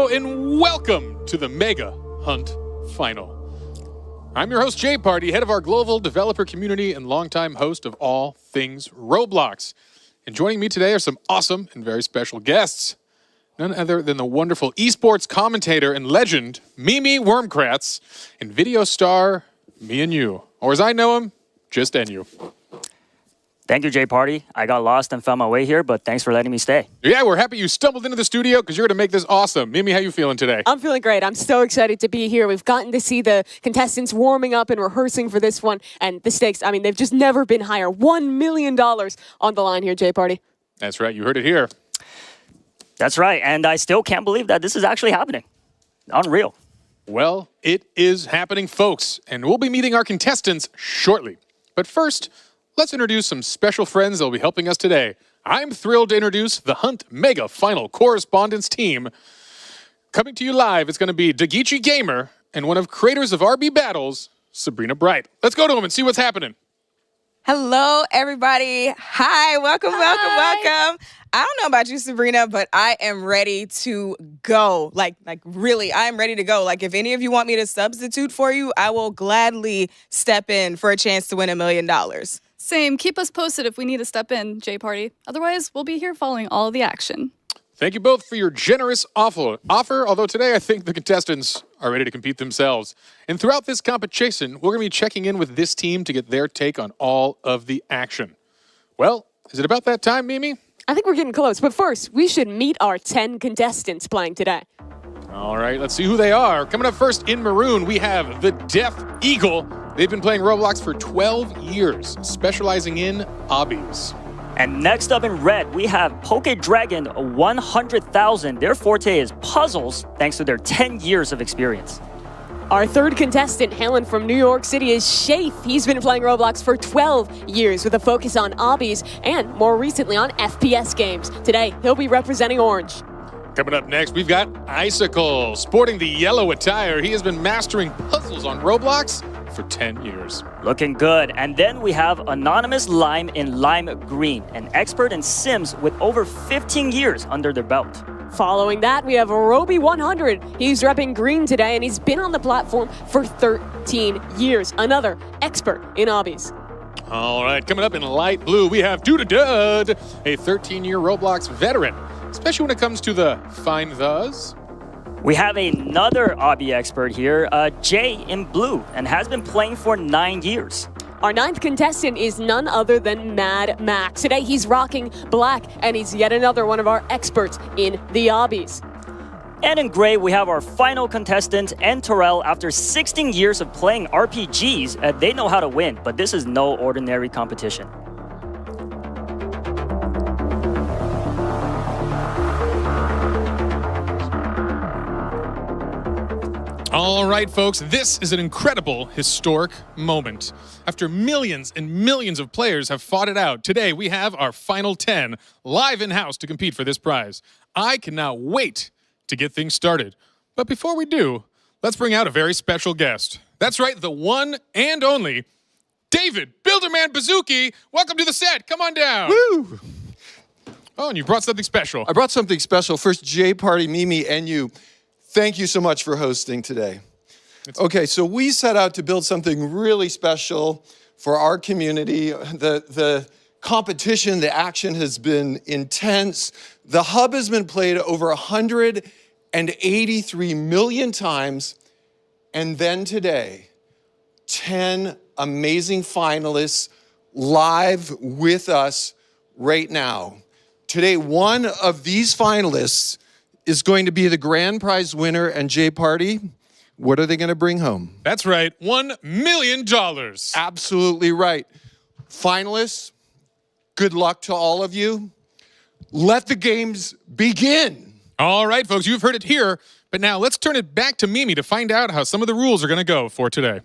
Hello and welcome to the Mega Hunt Final. I'm your host, Jay Party, head of our global developer community and longtime host of all things Roblox. And joining me today are some awesome and very special guests. None other than the wonderful esports commentator and legend, Mimi Wormkratz, and video star, me and you. Or as I know him, just NU. Thank you, Jay Party. I got lost and found my way here, but thanks for letting me stay. Yeah, we're happy you stumbled into the studio because you're going to make this awesome. Mimi, how you feeling today? I'm feeling great. I'm so excited to be here. We've gotten to see the contestants warming up and rehearsing for this one. And the stakes, I mean, they've just never been higher. $1 million on the line here, Jay Party. That's right. You heard it here. That's right. And I still can't believe that this is actually happening. Unreal. Well, it is happening, folks. And we'll be meeting our contestants shortly. But first, let's introduce some special friends that will be helping us today. I'm thrilled to introduce the Hunt Mega Final Correspondence team. Coming to you live, it's going to be Dagichi Gamer and one of creators of RB Battles, Sabrina Bright. Let's go to them and see what's happening. Hello, everybody. Hi, welcome. I don't know about you, Sabrina, but I am ready to go. Like really, I'm ready to go. Like, if any of you want me to substitute for you, I will gladly step in for a chance to win $1 million. Same. Keep us posted if we need to step in, Jay Party. Otherwise, we'll be here following all the action. Thank you both for your generous offer, although today I think the contestants are ready to compete themselves. And throughout this competition, we're going to be checking in with this team to get their take on all of the action. Well, is it about that time, Mimi? I think we're getting close. But first, we should meet our 10 contestants playing today. All right, let's see who they are. Coming up first in maroon, we have the Deaf Eagle. They've been playing Roblox for 12 years, specializing in obbies. And next up in red, we have Poke Dragon 100,000. Their forte is puzzles, thanks to their 10 years of experience. Our third contestant, hailing from New York City, is Shafe. He's been playing Roblox for 12 years with a focus on obbies and more recently on FPS games. Today, he'll be representing Orange. Coming up next, we've got Icicle. Sporting the yellow attire, he has been mastering puzzles on Roblox for 10 years. Looking good. And then we have Anonymous Lime in Lime Green, an expert in Sims with over 15 years under their belt. Following that, we have Roby 100. He's repping green today, and he's been on the platform for 13 years. Another expert in obbies. All right, coming up in light blue, we have Dud, a 13-year Roblox veteran, especially when it comes to the find thes. We have another obby expert here, Jay in blue, and has been playing for 9 years. Our ninth contestant is none other than Mad Max. Today he's rocking black, and he's yet another one of our experts in the obbies. And in gray, we have our final contestant, N Terrell. After 16 years of playing RPGs, they know how to win, but this is no ordinary competition. All right, folks, this is an incredible, historic moment. After millions and millions of players have fought it out, today we have our final 10 live in-house to compete for this prize. I cannot wait to get things started. But before we do, let's bring out a very special guest. That's right, the one and only David Builderman Bazooki. Welcome to the set. Come on down. Woo! Oh, and you brought something special. I brought something special. First, Jay Party, Mimi, and you. Thank you so much for hosting today. Okay, so we set out to build something really special for our community. The competition, the action has been intense. The hub has been played over 183 million times. And then today, 10 amazing finalists live with us right now. Today, one of these finalists is going to be the grand prize winner. And Jay Party, what are they going to bring home? That's right, $1 million. Absolutely right. Finalists, good luck to all of you. Let the games begin. All right, folks, you've heard it here. But now let's turn it back to Mimi to find out how some of the rules are going to go for today.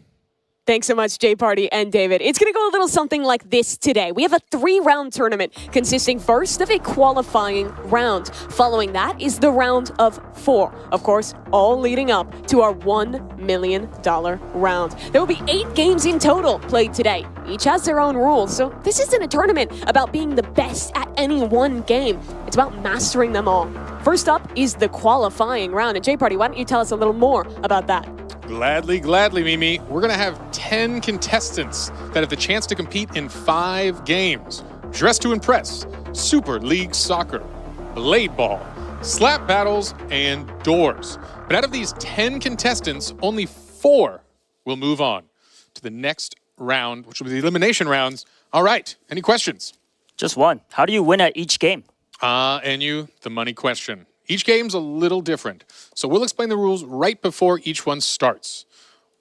Thanks so much, Jay Party and David. It's going to go a little something like this today. We have a 3-round tournament consisting first of a qualifying round. Following that is the round of 4. Of course, all leading up to our $1 million round. There will be 8 games in total played today. Each has their own rules, so this isn't a tournament about being the best at any one game. It's about mastering them all. First up is the qualifying round. And J Party, why don't you tell us a little more about that? Gladly, gladly, Mimi. We're going to have 10 contestants that have the chance to compete in 5 games. Dress to Impress, Super League Soccer, Blade Ball, Slap Battles, and Doors. But out of these 10 contestants, only 4 will move on to the next round, which will be the elimination rounds. All right, any questions? Just one. How do you win at each game? And the money question. Each game's a little different, so we'll explain the rules right before each one starts.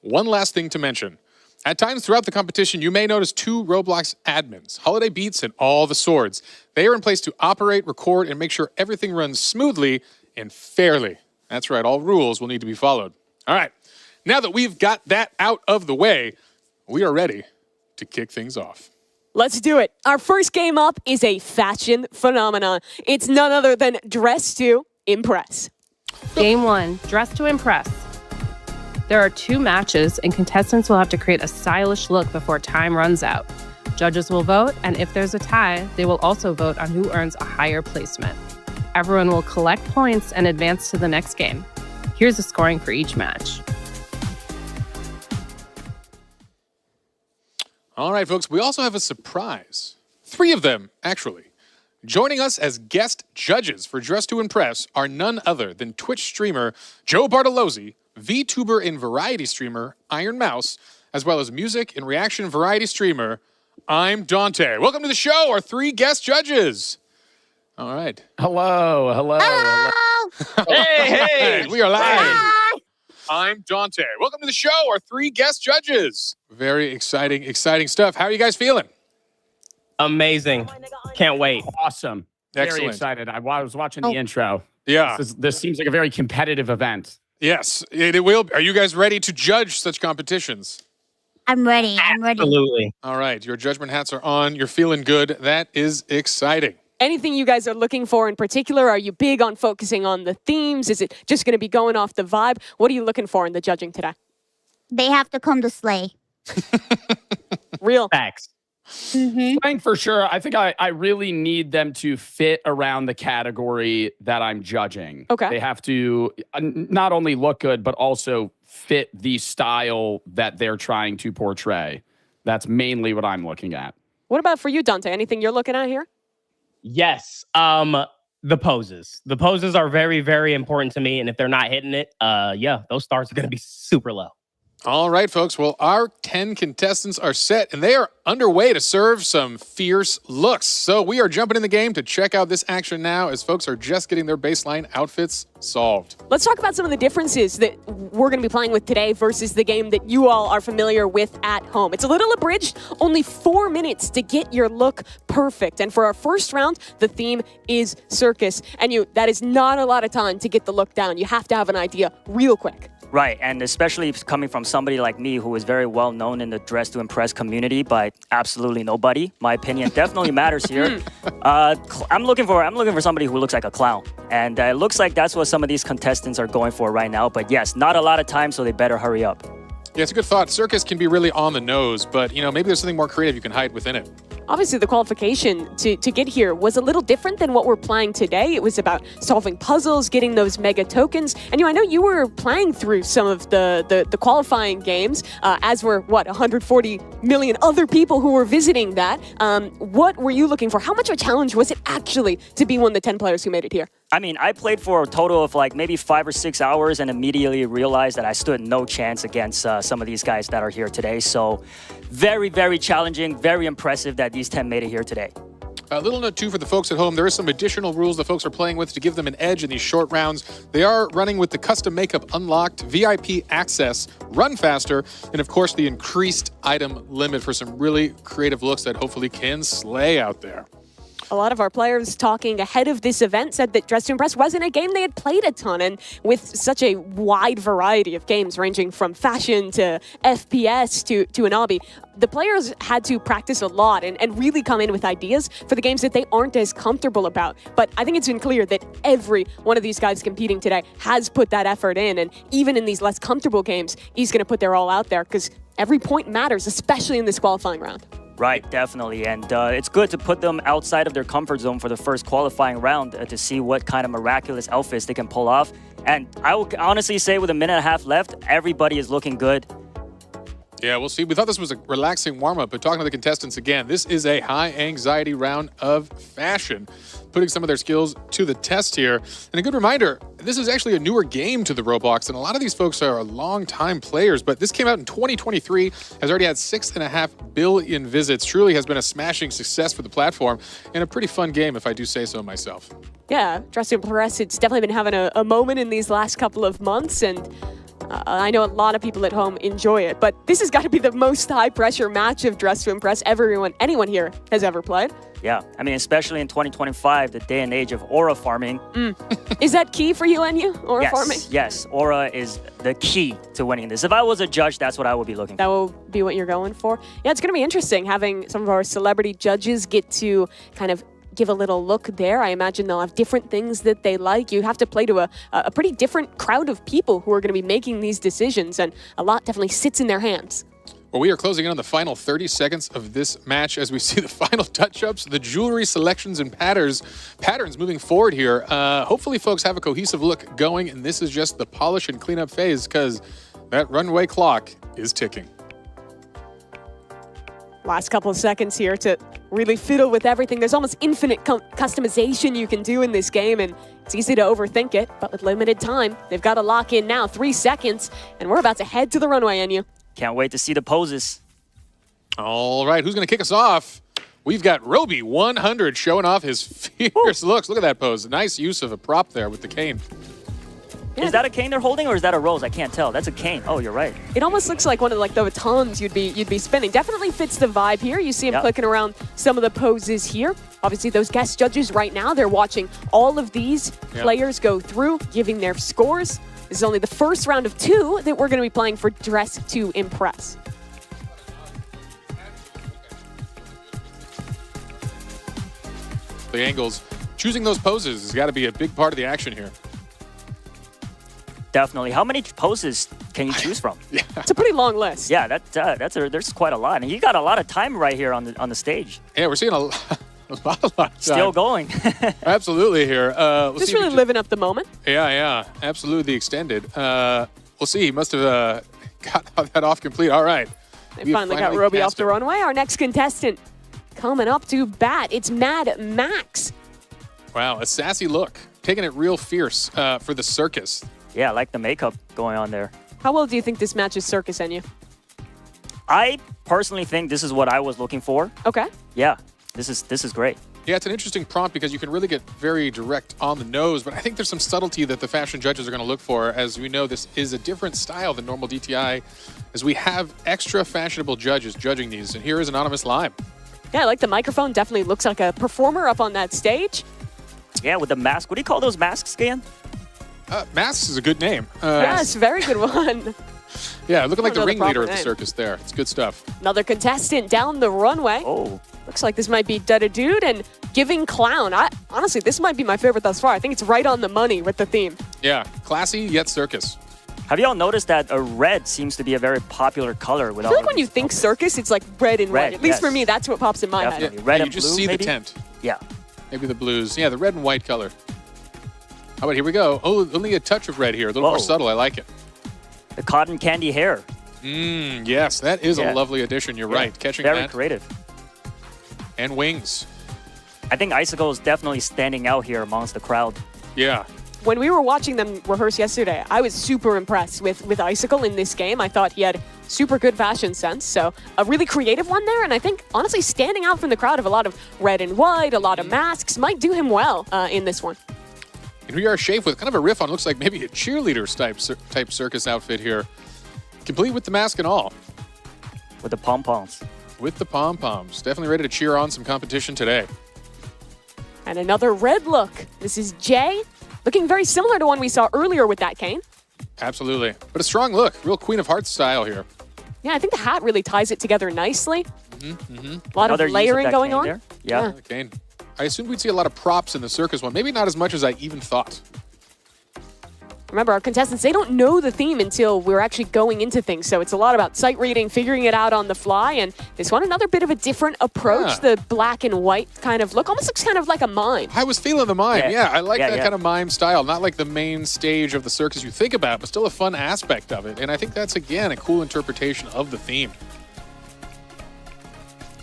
One last thing to mention. At times throughout the competition, you may notice 2 Roblox admins, Holiday Beats and All the Swords. They are in place to operate, record, and make sure everything runs smoothly and fairly. That's right, all rules will need to be followed. All right, now that we've got that out of the way, we are ready to kick things off. Let's do it. Our first game up is a fashion phenomenon. It's none other than Dress to Impress. Game 1, Dress to Impress. There are 2 matches, and contestants will have to create a stylish look before time runs out. Judges will vote, and if there's a tie, they will also vote on who earns a higher placement. Everyone will collect points and advance to the next game. Here's the scoring for each match. All right, folks, we also have a surprise. 3 of them, actually. Joining us as guest judges for Dress to Impress are none other than Twitch streamer Joe Bartolozzi, VTuber and variety streamer Iron Mouse, as well as music and reaction variety streamer I'm Dante. Welcome to the show, our 3 guest judges. All right. Hello. Hey, we are live. I'm Dante. Welcome to the show, our 3 guest judges. Very exciting stuff. How are you guys feeling? Amazing. Can't wait. Awesome. Excellent. Very excited. I was watching the intro. Yeah. This seems like a very competitive event. Yes, it will. Are you guys ready to judge such competitions? I'm ready. Absolutely. All right, your judgment hats are on. You're feeling good. That is exciting. Anything you guys are looking for in particular? Are you big on focusing on the themes? Is it just going to be going off the vibe? What are you looking for in the judging today? They have to come to slay. Real. Facts. Playing for sure. I think I really need them to fit around the category that I'm judging. Okay. They have to not only look good, but also fit the style that they're trying to portray. That's mainly what I'm looking at. What about for you, Dante? Anything you're looking at here? Yes. The poses. The poses are very, very important to me. And if they're not hitting it, those stars are going to be super low. All right, folks. Well, our 10 contestants are set, and they are underway to serve some fierce looks. So we are jumping in the game to check out this action now as folks are just getting their baseline outfits solved. Let's talk about some of the differences that we're going to be playing with today versus the game that you all are familiar with at home. It's a little abridged, only 4 minutes to get your look perfect. And for our first round, the theme is circus. And that is not a lot of time to get the look down. You have to have an idea real quick. Right, and especially coming from somebody like me who is very well known in the Dress to Impress community by absolutely nobody. My opinion definitely matters here. I'm looking for somebody who looks like a clown, and it looks like that's what some of these contestants are going for right now. But yes, not a lot of time, so they better hurry up. Yeah, it's a good thought. Circus can be really on the nose, but maybe there's something more creative you can hide within it. Obviously, the qualification to get here was a little different than what we're playing today. It was about solving puzzles, getting those mega tokens. And I know you were playing through some of the qualifying games, as were, 140 million other people who were visiting that. What were you looking for? How much of a challenge was it actually to be one of the 10 players who made it here? I mean, I played for a total of maybe 5 or 6 hours and immediately realized that I stood no chance against some of these guys that are here today. So very, very challenging, very impressive that these 10 made it here today. A little note, too, for the folks at home. There are some additional rules the folks are playing with to give them an edge in these short rounds. They are running with the custom makeup unlocked, VIP access, run faster, and, of course, the increased item limit for some really creative looks that hopefully can slay out there. A lot of our players talking ahead of this event said that Dress to Impress wasn't a game they had played a ton, and with such a wide variety of games ranging from fashion to FPS to an obby, the players had to practice a lot and really come in with ideas for the games that they aren't as comfortable about. But I think it's been clear that every one of these guys competing today has put that effort in, and even in these less comfortable games, he's going to put their all out there because every point matters, especially in this qualifying round. Right, definitely. And it's good to put them outside of their comfort zone for the first qualifying round to see what kind of miraculous outfits they can pull off. And I will honestly say with a minute and a half left, everybody is looking good. Yeah, we'll see. We thought this was a relaxing warm-up, but talking to the contestants again, this is a high-anxiety round of fashion, putting some of their skills to the test here. And a good reminder, this is actually a newer game to the Roblox, and a lot of these folks are long-time players, but this came out in 2023, has already had 6.5 billion visits, truly has been a smashing success for the platform, and a pretty fun game, if I do say so myself. Yeah, Dress to Impress, it's definitely been having a moment in these last couple of months, and I know a lot of people at home enjoy it, but this has got to be the most high-pressure match of Dress to Impress anyone here has ever played. Yeah, I mean, especially in 2025, the day and age of aura farming. Is that key for you, Enya, aura farming? Yes, aura is the key to winning this. If I was a judge, that's what I would be looking for. That will be what you're going for? Yeah, it's going to be interesting having some of our celebrity judges get to kind of give a little look there. I imagine they'll have different things that they like. You have to play to a pretty different crowd of people who are going to be making these decisions, and a lot definitely sits in their hands. Well, we are closing in on the final 30 seconds of this match as we see the final touch-ups, the jewelry selections and patterns moving forward here. Hopefully, folks have a cohesive look going, and this is just the polish and cleanup phase because that runway clock is ticking. Last couple of seconds here to really fiddle with everything. There's almost infinite customization you can do in this game, and it's easy to overthink it, but with limited time, they've got to lock in now. 3 seconds, and we're about to head to the runway, Enya. Can't wait to see the poses. All right, who's going to kick us off? We've got Roby100 showing off his fierce looks. Look at that pose. Nice use of a prop there with the cane. Yeah. Is that a cane they're holding, or is that a rose? I can't tell. That's a cane. Oh, you're right. It almost looks like one of the batons you'd be spinning. Definitely fits the vibe here. You see him clicking around some of the poses here. Obviously, those guest judges right now, they're watching all of these players go through, giving their scores. This is only the first round of 2 that we're going to be playing for Dress to Impress. The angles, choosing those poses has got to be a big part of the action here. Definitely. How many poses can you choose from? It's a pretty long list. Yeah, there's quite a lot, and you got a lot of time right here on the stage. Yeah, we're seeing a lot of time. Still going. Absolutely here. Just really living up the moment. Yeah, absolutely the extended. We'll see. He must have got that off complete. All right. They finally got Roby off the runway. Our next contestant coming up to bat. It's Mad Max. Wow, a sassy look. Taking it real fierce for the circus. Yeah, I like the makeup going on there. How well do you think this matches circus, Enya? I personally think this is what I was looking for. Okay. Yeah, this is great. Yeah, it's an interesting prompt because you can really get very direct on the nose, but I think there's some subtlety that the fashion judges are going to look for. As we know, this is a different style than normal DTI, as we have extra fashionable judges judging these. And here is Anonymous Lime. Yeah, I like the microphone. Definitely looks like a performer up on that stage. Yeah, with the mask. What do you call those masks again? Masks is a good name. Yes, very good one. Yeah, looking like the the ringleader of proper the name. circus there. It's good stuff. Another contestant down the runway. Oh. Looks like this might be Dutta Dude and Giving Clown. Honestly, this might be my favorite thus far. I think it's right on the money with the theme. Yeah, classy yet circus. Have y'all noticed that red seems to be a very popular color? With I feel like when you think circus, it's like red and white. At least for me, that's what pops in my head. Definitely. Red you and just blue, see maybe? the tent. Yeah. Maybe the blues. Yeah, the red and white color. How about here we go? Oh, only a touch of red here. A little more subtle. I like it. The cotton candy hair. Yes, that is a lovely addition. You're right. Catching very that. creative. And wings. I think Icicle is definitely standing out here amongst the crowd. Yeah. When we were watching them rehearse yesterday, I was super impressed with Icicle in this game. I thought he had super good fashion sense. So a really creative one there. And I think, honestly, standing out from the crowd of a lot of red and white, a lot of masks, might do him well in this one. And we are Shafe with kind of a riff on, looks like maybe a cheerleader type circus outfit here. Complete with the mask and all. With the pom-poms. With the pom-poms. Definitely ready to cheer on some competition today. And another red look. This is Jay, looking very similar to one we saw earlier with that cane. Absolutely. But a strong look. Real Queen of Hearts style here. Yeah, I think the hat really ties it together nicely. A lot Another of use layering that going cane on. there. Yeah. Cane. I assumed we'd see a lot of props in the circus one. Maybe not as much as I even thought. Remember, our contestants, they don't know the theme until we're actually going into things. So it's a lot about sight reading, figuring it out on the fly. And this one, another bit of a different approach. The black and white kind of look. Almost looks kind of like a mime. I was feeling the mime. Yeah, I like that yeah. kind of mime style. Not like the main stage of the circus you think about, but still a fun aspect of it. And I think that's, again, a cool interpretation of the theme.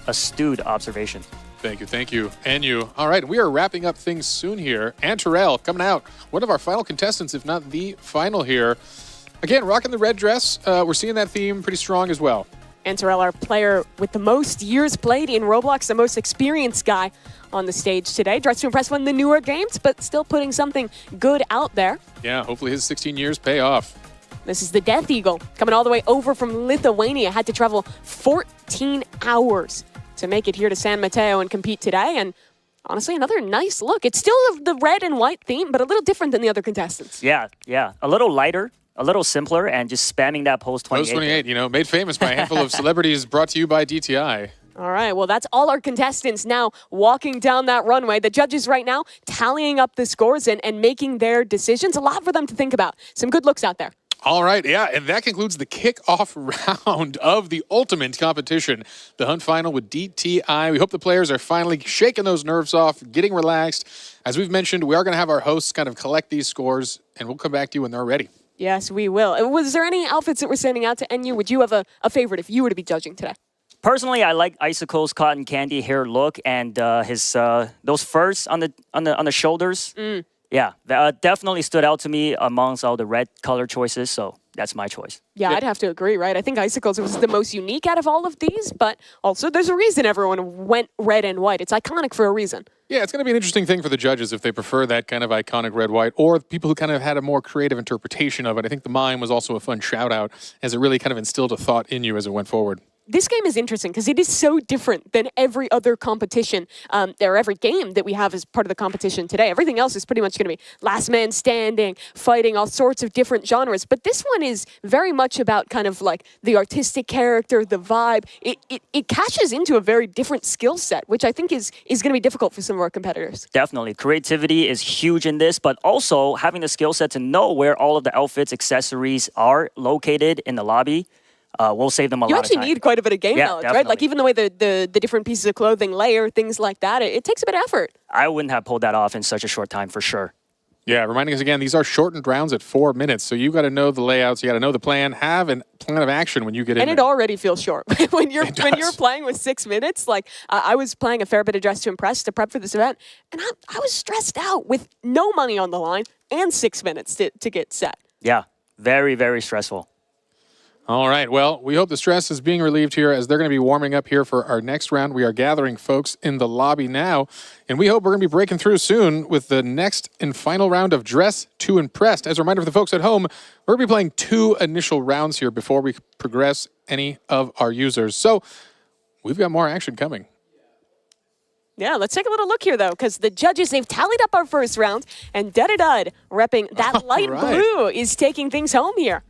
Astute observation. Thank you, thank you. And you. All right, we are wrapping up things soon here. And Terrell coming out, one of our final contestants, if not the final here. Again, rocking the red dress. We're seeing that theme pretty strong as well. And Terrell, our player with the most years played in Roblox, the most experienced guy on the stage today. Dressed to impress one of the newer games, but still putting something good out there. Yeah, hopefully his 16 years pay off. This is the Death Eagle, coming all the way over from Lithuania. Had to travel 14 hours to make it here to San Mateo and compete today. And honestly, another nice look. It's still the red and white theme, but a little different than the other contestants. Yeah. A little lighter, a little simpler, and just spamming that Pose 28. Pose 28, you know, made famous by a handful of celebrities, brought to you by DTI. All right, well, that's all our contestants now walking down that runway. The judges right now tallying up the scores and making their decisions. A lot for them to think about. Some good looks out there. All right, yeah, and that concludes the kickoff round of the ultimate competition, the Hunt Final with DTI. We hope the players are finally shaking those nerves off, getting relaxed. As we've mentioned, we are going to have our hosts kind of collect these scores, and we'll come back to you when they're ready. Yes, we will. Was there any outfits that were standing out to NU? Would you have a favorite if you were to be judging today? Personally, I like Icicle's cotton candy hair look and his those furs on the shoulders. Yeah, that definitely stood out to me amongst all the red color choices, so that's my choice. Yeah, I'd have to agree, right? I think Icicles was the most unique out of all of these, but also there's a reason everyone went red and white. It's iconic for a reason. Yeah, it's going to be an interesting thing for the judges if they prefer that kind of iconic red-white, or people who kind of had a more creative interpretation of it. I think the mime was also a fun shout-out, as it really kind of instilled a thought in you as it went forward. This game is interesting because it is so different than every other competition or every game that we have as part of the competition today. Everything else is pretty much going to be last man standing, fighting, all sorts of different genres. But this one is very much about kind of like the artistic character, the vibe. It catches into a very different skill set, which I think is going to be difficult for some of our competitors. Definitely. Creativity is huge in this, but also having the skill set to know where all of the outfits, accessories are located in the lobby. We'll save them a lot of time. You actually need quite a bit of game knowledge, definitely. right? Like even the way the different pieces of clothing layer, things like that, it takes a bit of effort. I wouldn't have pulled that off in such a short time for sure. Yeah, reminding us again, these are shortened rounds at 4 minutes, so you got to know the layouts, you got to know the plan, have a plan of action when you get in. And it already feels short when you're playing with 6 minutes. Like I was playing a fair bit of Dress to Impress to prep for this event, and I was stressed out with no money on the line and 6 minutes to get set. Yeah, very, very stressful. All right, well, we hope the stress is being relieved here as they're going to be warming up here for our next round. We are gathering folks in the lobby now, and we hope we're going to be breaking through soon with the next and final round of Dress to Impress. As a reminder for the folks at home, we're going to be playing 2 initial rounds here before we progress any of our users. So we've got more action coming. Yeah, let's take a little look here, though, because the judges, they've tallied up our first round, and Dud repping that light blue is taking things home here.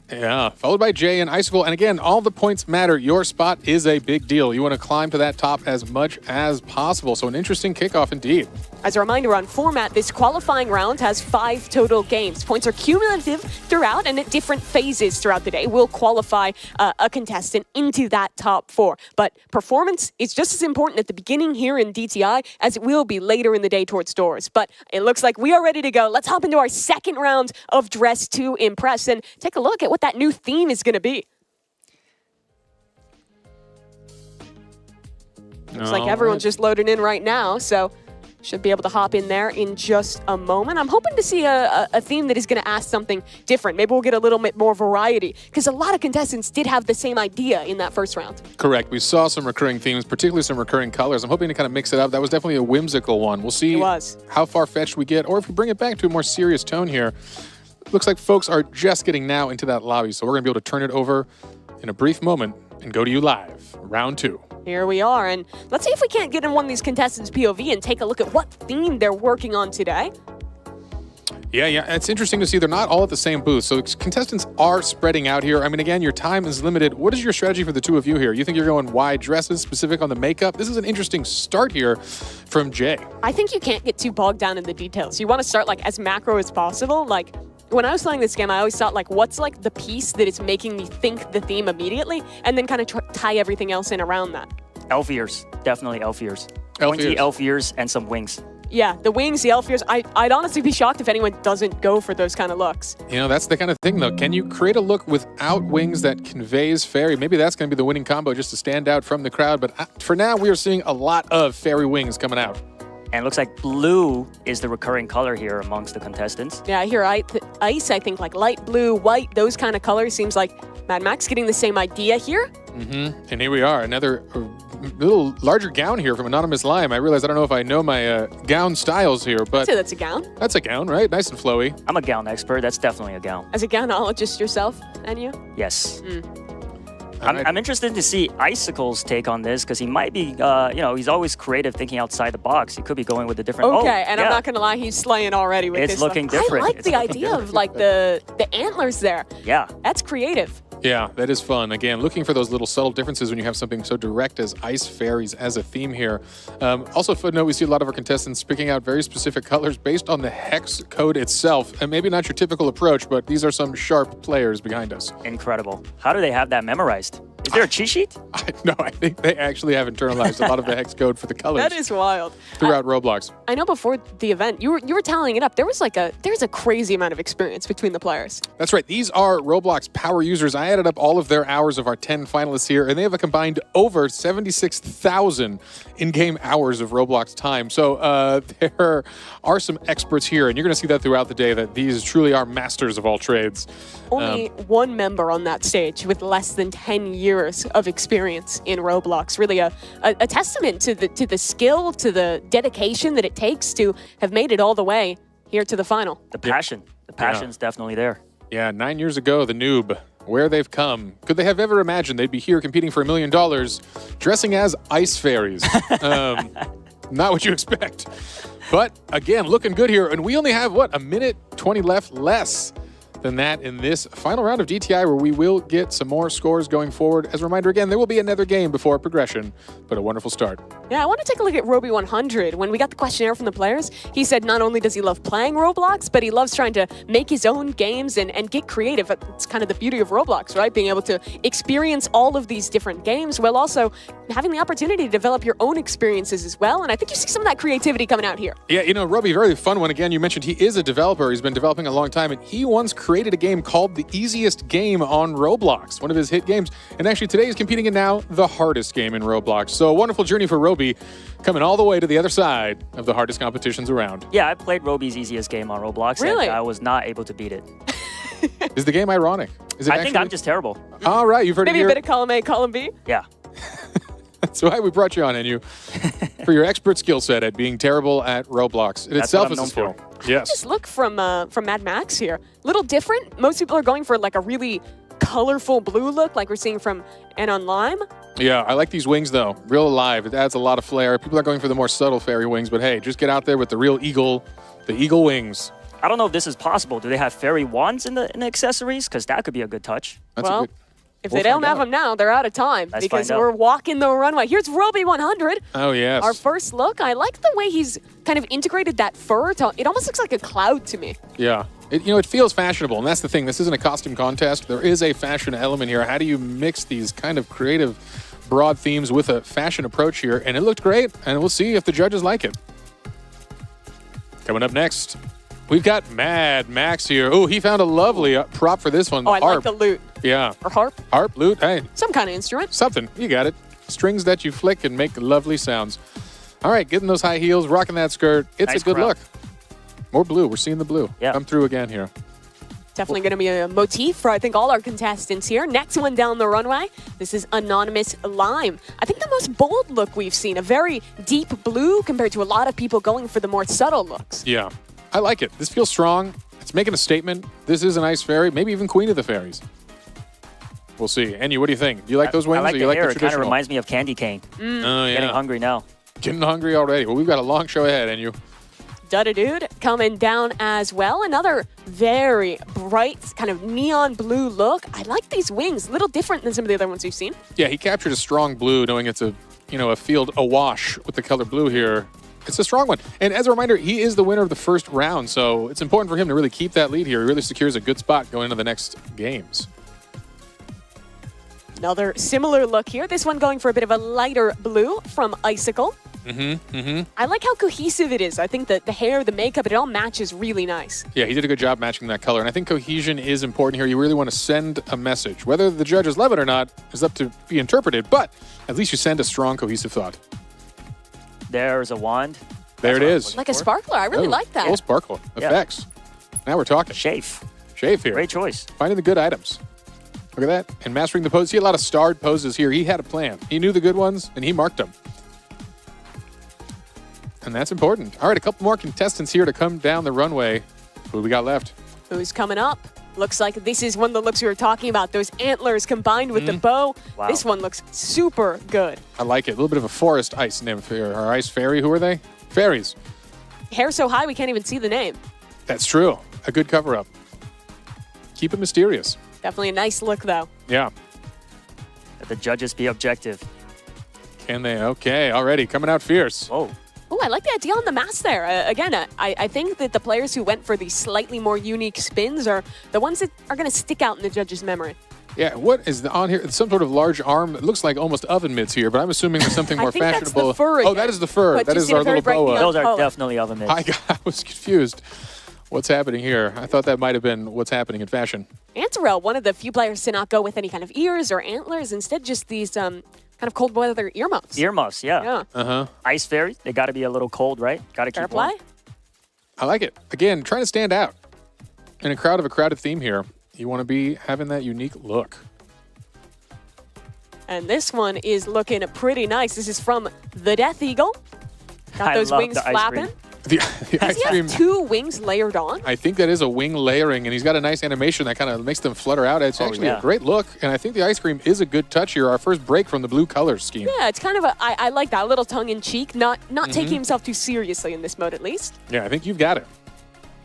Yeah, followed by Jay and Icicle. And again, all the points matter. Your spot is a big deal. You want to climb to that top as much as possible. So an interesting kickoff indeed. As a reminder on format, this qualifying round has 5 total games. Points are cumulative throughout, and at different phases throughout the day will qualify a contestant into that top 4. But performance is just as important at the beginning here in DTI as it will be later in the day towards doors. But it looks like we are ready to go. Let's hop into our second round of Dress to Impress and take a look at what that new theme is going to be. Looks like everyone's just loading in right now, so should be able to hop in there in just a moment. I'm hoping to see a theme that is going to ask something different. Maybe we'll get a little bit more variety, because a lot of contestants did have the same idea in that first round. Correct. We saw some recurring themes, particularly some recurring colors. I'm hoping to kind of mix it up. That was definitely a whimsical one. We'll see how far-fetched we get, or if we bring it back to a more serious tone here. Looks like folks are just getting now into that lobby, so we're going to be able to turn it over in a brief moment and go to you live. Round 2. Here we are, and let's see if we can't get in one of these contestants' POV and take a look at what theme they're working on today. Yeah, it's interesting to see they're not all at the same booth, so contestants are spreading out here. I mean, again, your time is limited. What is your strategy for the two of you here? You think you're going wide dresses, specific on the makeup? This is an interesting start here from Jay. I think you can't get too bogged down in the details. You want to start like as macro as possible, like when I was playing this game, I always thought, like, what's, like, the piece that is making me think the theme immediately, and then kind of tie everything else in around that. Elf ears. Definitely elf ears. Elf Pointy ears. elf ears and some wings. Yeah, the wings, the elf ears. I'd honestly be shocked if anyone doesn't go for those kind of looks. You know, that's the kind of thing, though. Can you create a look without wings that conveys fairy? Maybe that's going to be the winning combo just to stand out from the crowd. But for now, we are seeing a lot of fairy wings coming out. And it looks like blue is the recurring color here amongst the contestants. Yeah, here, ice, I think, like light blue, white, those kind of colors. Seems like Mad Max getting the same idea here. And here we are, another little larger gown here from Anonymous Lime. I realize I don't know if I know my gown styles here, but I'd say that's a gown. that's a gown, right? Nice and flowy. I'm a gown expert. That's definitely a gown. As a gownologist yourself, and you? Yes. All right. I'm interested to see Icicle's take on this because he might be, he's always creative, thinking outside the box. He could be going with a different. Okay, and yeah. I'm not gonna lie, he's slaying already with It's this. looking stuff. different. I like It's the looking idea different. of like the antlers there. Yeah. That's creative. Yeah, that is fun. Again, looking for those little subtle differences when you have something so direct as ice fairies as a theme here. Also, footnote, we see a lot of our contestants picking out very specific colors based on the hex code itself. And maybe not your typical approach, but these are some sharp players behind us. Incredible. How do they have that memorized? Is there a cheat sheet? No, I think they actually have internalized a lot of the hex code for the colors That is wild. throughout Roblox. I know before the event, you were tallying it up. There's a crazy amount of experience between the players. That's right. These are Roblox power users. I added up all of their hours of our 10 finalists here, and they have a combined over 76,000 in-game hours of Roblox time. So there are some experts here, and you're going to see that throughout the day, that these truly are masters of all trades. Only one member on that stage with less than 10 years of experience in Roblox. Really a testament to the skill, to the dedication that it takes to have made it all the way here to the final. The passion. The passion's definitely there. Yeah, 9 years ago, the noob, where they've come. Could they have ever imagined they'd be here competing for $1 million, dressing as ice fairies? Not what you expect. But again, looking good here. And we only have, what, a minute 20 left, less than that in this final round of DTI, where we will get some more scores going forward. As a reminder, again, there will be another game before progression, but a wonderful start. Yeah, I want to take a look at Roby100. When we got the questionnaire from the players, he said not only does he love playing Roblox, but he loves trying to make his own games and get creative. It's kind of the beauty of Roblox, right? Being able to experience all of these different games while also having the opportunity to develop your own experiences as well. And I think you see some of that creativity coming out here. Yeah, you know, Roby, very fun one. Again, you mentioned he is a developer. He's been developing a long time, and he once created a game called The Easiest Game on Roblox, one of his hit games. And actually today he's competing in now the hardest game in Roblox. So a wonderful journey for Roby, coming all the way to the other side of the hardest competitions around. Yeah, I played Roby's easiest game on Roblox. Really? And I was not able to beat it. Is the game ironic? Is it I think I'm just terrible. All right, you've heard Maybe it a here. bit of column A, column B. Yeah. That's why we brought you on, and you for your expert skill set at being terrible at Roblox. It That's itself what is I'm a skill. known Yes. Just look from Mad Max here. Little different. Most people are going for like a really colorful blue look like we're seeing from Anon Lime. Yeah, I like these wings, though. Real alive. It adds a lot of flair. People are going for the more subtle fairy wings, but hey, just get out there with the real eagle, the eagle wings. I don't know if this is possible. Do they have fairy wands in the accessories? Because that could be a good touch. That's Well, a good... If We'll they don't find have out. them now, they're out of time Let's because find out. we're walking the runway. Here's Roby100. Oh, yes. Our first look. I like the way he's kind of integrated that fur. It almost looks like a cloud to me. Yeah. It feels fashionable, and that's the thing. This isn't a costume contest. There is a fashion element here. How do you mix these kind of creative, broad themes with a fashion approach here? And it looked great, and we'll see if the judges like it. Coming up next, we've got Mad Max here. Oh, he found a lovely prop for this one. Oh, I like harp. the lute. Yeah. Or harp. Harp, lute, hey, Some kind of instrument. something. You got it. Strings that you flick and make lovely sounds. All right, getting those high heels, rocking that skirt. It's Nice a good crowd. look. More blue. We're seeing the blue. Yeah. Come through again here. Definitely going to be a motif for, I think, all our contestants here. Next one down the runway. This is Anonymous Lime. I think the most bold look we've seen. A very deep blue compared to a lot of people going for the more subtle looks. Yeah, I like it. This feels strong. It's making a statement. This is an ice fairy, maybe even queen of the fairies. We'll see. Annie, what do you think? Do you like those wings? I like or the you like hair. the It kind of traditional? reminds me of candy cane. Oh, yeah. Getting hungry now. Getting hungry already. Well, we've got a long show ahead, and you. Dude coming down as well. Another very bright, kind of neon blue look. I like these wings. A little different than some of the other ones we've seen. Yeah, he captured a strong blue, knowing it's a field awash with the color blue here. It's a strong one. And as a reminder, he is the winner of the first round, so it's important for him to really keep that lead here. He really secures a good spot going into the next games. Another similar look here. This one going for a bit of a lighter blue from Icicle. I like how cohesive it is. I think that the hair, the makeup, it all matches really nice. Yeah, he did a good job matching that color. And I think cohesion is important here. You really want to send a message. Whether the judges love it or not is up to be interpreted, but at least you send a strong, cohesive thought. There's a wand. There it is. Like a sparkler. I really like that. Full sparkle effects. Now we're talking. Shave. Shave here. Great choice. Finding the good items. Look at that. And mastering the pose. See a lot of starred poses here. He had a plan. He knew the good ones, and he marked them. And that's important. All right, a couple more contestants here to come down the runway. Who we got left? Who's coming up? Looks like this is one of the looks we were talking about. Those antlers combined with the bow. Wow. This one looks super good. I like it. A little bit of a forest ice nymph here. Or ice fairy. Who are they? Fairies. Hair so high we can't even see the name. That's true. A good cover-up. Keep it mysterious. Definitely a nice look, though. Yeah. Let the judges be objective. Can they? Okay, already coming out fierce. Whoa. Oh, I like the idea on the mask there. Again, I think that the players who went for these slightly more unique spins are the ones that are going to stick out in the judges' memory. Yeah, what is on here? It's some sort of large arm. It looks like almost oven mitts here, but I'm assuming there's something more I think fashionable. That's the fur Oh, that is the fur. But That you is see our the very little bright boa. neon Those are color. definitely oven mitts. I was confused. What's happening here? I thought that might have been what's happening in fashion. Antarel, one of the few players to not go with any kind of ears or antlers, instead just these kind of cold weather earmuffs. Earmuffs, yeah. Ice fairy, they got to be a little cold, right? Got to Fair keep warm. play. I like it. Again, trying to stand out. In a crowded theme here, you want to be having that unique look. And this one is looking pretty nice. This is from the Death Eagle. Got I those love wings the ice flapping. cream. The Does ice he cream. have two wings layered on? I think that is a wing layering, and he's got a nice animation that kind of makes them flutter out. It's actually a great look, and I think the ice cream is a good touch here. Our first break from the blue color scheme. Yeah, it's kind of I like that, a little tongue-in-cheek, not taking himself too seriously in this mode at least. Yeah, I think you've got it.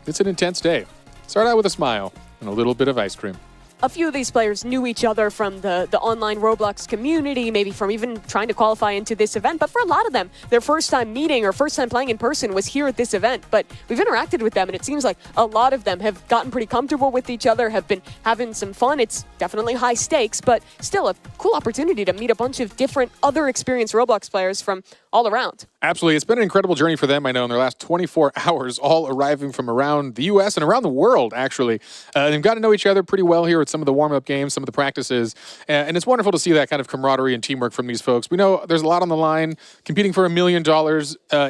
It's an intense day. Start out with a smile and a little bit of ice cream. A few of these players knew each other from the online Roblox community, maybe from even trying to qualify into this event. But for a lot of them, their first time meeting or first time playing in person was here at this event. But we've interacted with them, and it seems like a lot of them have gotten pretty comfortable with each other, have been having some fun. It's definitely high stakes, but still a cool opportunity to meet a bunch of different other experienced Roblox players from all around. Absolutely. It's been an incredible journey for them, I know, in their last 24 hours, all arriving from around the U.S. and around the world, actually. They've got to know each other pretty well here with some of the warm-up games, some of the practices, and it's wonderful to see that kind of camaraderie and teamwork from these folks. We know there's a lot on the line. Competing for $1 million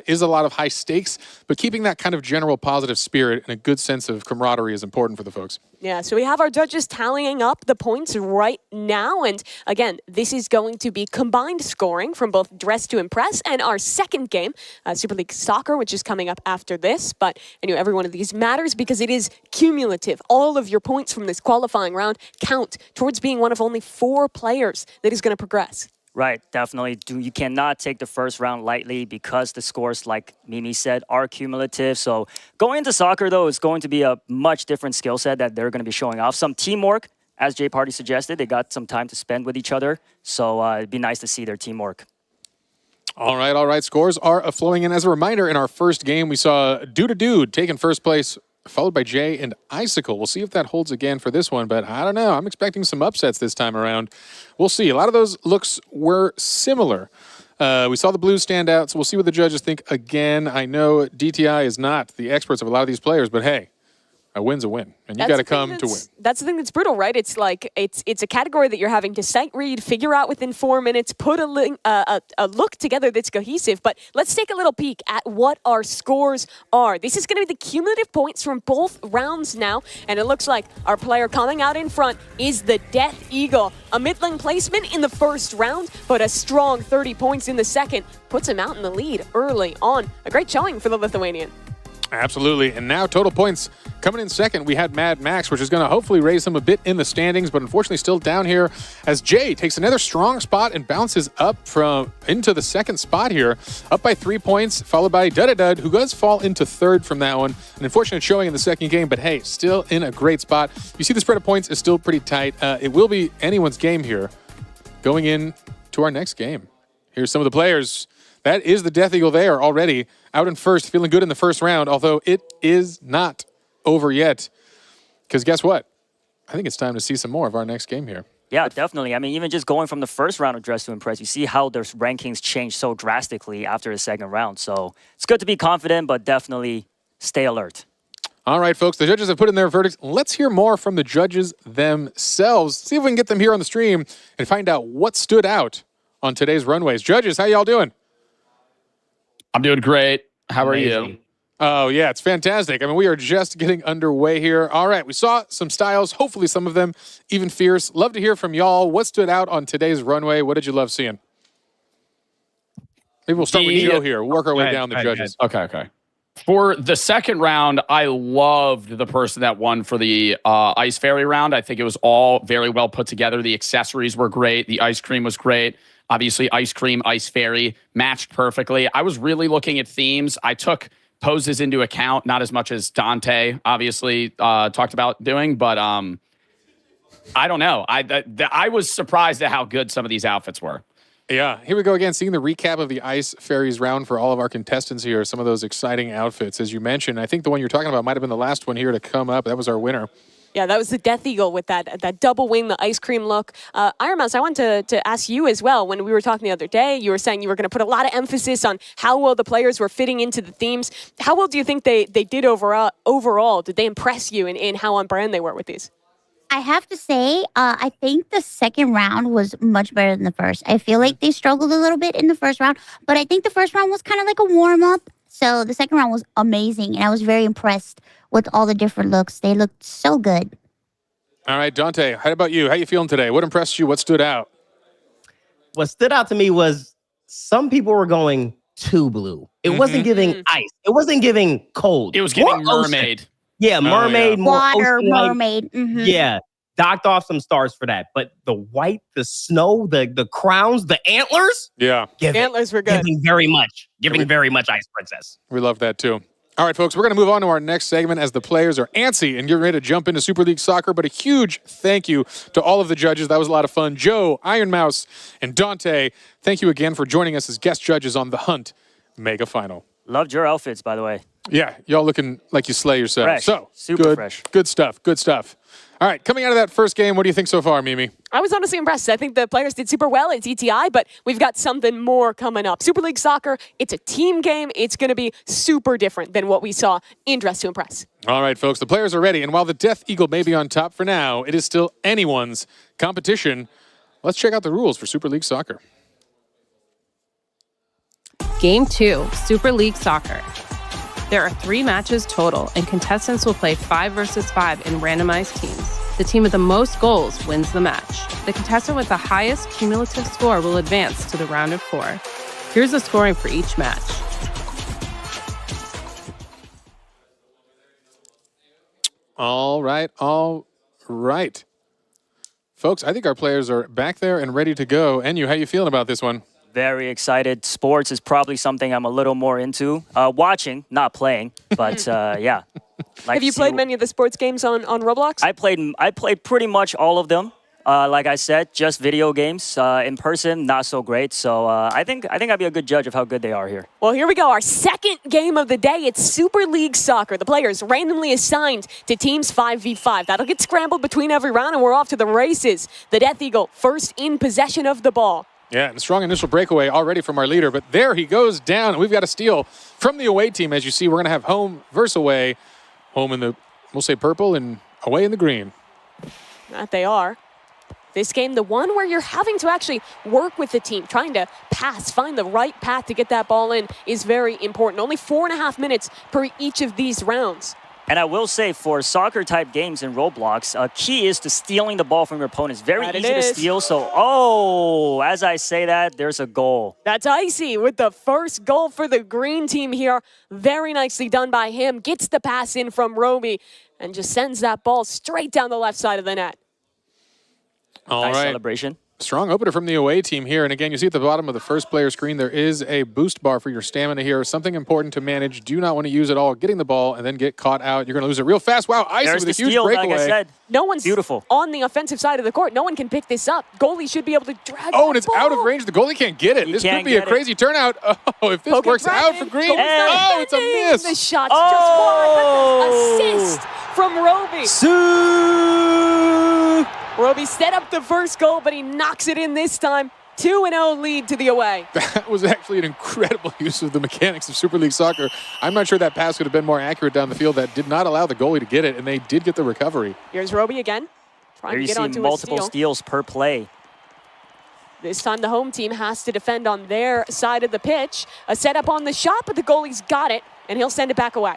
is a lot of high stakes, but keeping that kind of general positive spirit and a good sense of camaraderie is important for the folks. Yeah, so we have our judges tallying up the points right now. And again, this is going to be combined scoring from both Dress to Impress and our second game, Super League Soccer, which is coming up after this. But I know every one of these matters because it is cumulative. All of your points from this qualifying round count towards being one of only 4 players that is going to progress. Right, definitely. You cannot take the first round lightly because the scores, like Mimi said, are cumulative. So going into soccer, though, it's going to be a much different skill set that they're going to be showing off. Some teamwork, as Jay Party suggested. They got some time to spend with each other. So it'd be nice to see their teamwork. All right. Scores are flowing in. As a reminder, in our first game, we saw Dude taking first place, followed by Jay and Icicle. We'll see if that holds again for this one, but I don't know. I'm expecting some upsets this time around. We'll see. A lot of those looks were similar. We saw the blues stand out, so we'll see what the judges think again. I know DTI is not the experts of a lot of these players, but hey, a win's a win, and you got to come to win. That's the thing that's brutal, right? It's like it's a category that you're having to sight read, figure out within 4 minutes, put a look together that's cohesive. But let's take a little peek at what our scores are. This is going to be the cumulative points from both rounds now, and it looks like our player coming out in front is the Death Eagle. A middling placement in the first round, but a strong 30 points in the second puts him out in the lead early on. A great showing for the Lithuanian. Absolutely. And now total points coming in second. We had Mad Max, which is going to hopefully raise him a bit in the standings, but unfortunately still down here as Jay takes another strong spot and bounces up into the second spot here, up by 3 points, followed by Dud, who does fall into third from that one. An unfortunate showing in the second game, but hey, still in a great spot. You see the spread of points is still pretty tight. It will be anyone's game here going in to our next game. Here's some of the players That is the Death Eagle there already out in first, feeling good in the first round, although it is not over yet. Because guess what? I think it's time to see some more of our next game here. Yeah, definitely. I mean, even just going from the first round of Dress to Impress, you see how their rankings change so drastically after the second round. So it's good to be confident, but definitely stay alert. All right, folks, the judges have put in their verdicts. Let's hear more from the judges themselves. See if we can get them here on the stream and find out what stood out on today's runways. Judges, how y'all doing? I'm doing great. How are you? Oh, yeah, it's fantastic. I mean, we are just getting underway here. All right, we saw some styles, hopefully some of them even fierce. Love to hear from y'all. What stood out on today's runway? What did you love seeing? Maybe we'll start with Joe here. Work our way down the judges. Okay. For the second round, I loved the person that won for the Ice Fairy round. I think it was all very well put together. The accessories were great. The ice cream was great. Obviously, ice cream, Ice Fairy matched perfectly. I was really looking at themes. I took poses into account, not as much as Dante obviously talked about doing, but I don't know. I was surprised at how good some of these outfits were. Yeah, here we go again, seeing the recap of the Ice Fairies round for all of our contestants here. Some of those exciting outfits, as you mentioned. I think the one you're talking about might have been the last one here to come up. That was our winner. Yeah, that was the Death Eagle with that double wing, the ice cream look. Iron Mouse, I wanted to ask you as well. When we were talking the other day, you were saying you were going to put a lot of emphasis on how well the players were fitting into the themes. How well do you think they did overall? Did they impress you in how on brand they were with these? I have to say, I think the second round was much better than the first. I feel like they struggled a little bit in the first round, but I think the first round was kind of like a warm-up. So the second round was amazing, and I was very impressed with all the different looks. They looked so good. All right, Dante, how about you? How you feeling today? What impressed you? What stood out? What stood out to me was some people were going too blue. It wasn't giving ice. It wasn't giving cold. It was giving mermaid. Ocean. Yeah, mermaid, more Water, ocean-like. mermaid. Yeah, docked off some stars for that. But the white, the snow, the crowns, the antlers. Yeah. Antlers were good. Giving very much. Giving very much Ice Princess. We love that too. All right, folks, we're going to move on to our next segment as the players are antsy and getting ready to jump into Super League Soccer. But a huge thank you to all of the judges. That was a lot of fun. Joe, Iron Mouse, and Dante, thank you again for joining us as guest judges on the Hunt Mega Final. Loved your outfits, by the way. Yeah, y'all looking like you slay yourself. Fresh. So, Super good, fresh. Good stuff, good stuff. All right, coming out of that first game, what do you think so far, Mimi? I was honestly impressed. I think the players did super well at ETI, but we've got something more coming up. Super League Soccer, it's a team game. It's going to be super different than what we saw in Dress to Impress. All right, folks, the players are ready. And while the Death Eagle may be on top for now, it is still anyone's competition. Let's check out the rules for Super League Soccer. Game 2, Super League Soccer. There are 3 matches total, and contestants will play 5 versus 5 in randomized teams. The team with the most goals wins the match. The contestant with the highest cumulative score will advance to the round of 4. Here's the scoring for each match. All right. Folks, I think our players are back there and ready to go. Enyu, how you feeling about this one? Very excited. Sports is probably something I'm a little more into. Watching, not playing, but yeah. Have you played many of the sports games on Roblox? I played pretty much all of them. Like I said, just video games. In person, not so great. So I think I'd be a good judge of how good they are here. Well, here we go. Our second game of the day. It's Super League Soccer. The players randomly assigned to teams 5v5. That'll get scrambled between every round, and we're off to the races. The Death Eagle first in possession of the ball. Yeah, and a strong initial breakaway already from our leader, but there he goes down, and we've got a steal from the away team. As you see, we're going to have home versus away. Home in the, we'll say purple, and away in the green. That they are. This game, the one where you're having to actually work with the team, trying to pass, find the right path to get that ball in is very important. Only 4.5 minutes per each of these rounds. And I will say, for soccer-type games in Roblox, key is to stealing the ball from your opponents. Very easy to steal, so, as I say that, there's a goal. That's Icy with the first goal for the green team here. Very nicely done by him. Gets the pass in from Roby and just sends that ball straight down the left side of the net. All nice right. celebration. Strong opener from the away team here. And again, you see at the bottom of the first player screen, there is a boost bar for your stamina here. Something important to manage. Do not want to use it all. Getting the ball and then get caught out. You're going to lose it real fast. Wow, Icy There's with a the huge steal, breakaway. like I said. No one's Beautiful. on the offensive side of the court. No one can pick this up. Goalie should be able to drag Oh, that and it's ball. out of range. The goalie can't get it. He This could can't be a get it. crazy turnout. Oh, if this Poke it works right out in. for Green. Goalie's not Oh, it's a defending. miss. The shot's just wide, but the assist from Roby. Roby set up the first goal, but he knocks it in this time. 2-0 lead to the away. That was actually an incredible use of the mechanics of Super League Soccer. I'm not sure that pass could have been more accurate down the field. That did not allow the goalie to get it, and they did get the recovery. Here's Roby again, trying There to you get see onto multiple a steal. steals per play. This time the home team has to defend on their side of the pitch. A setup on the shot, but the goalie's got it, and he'll send it back away.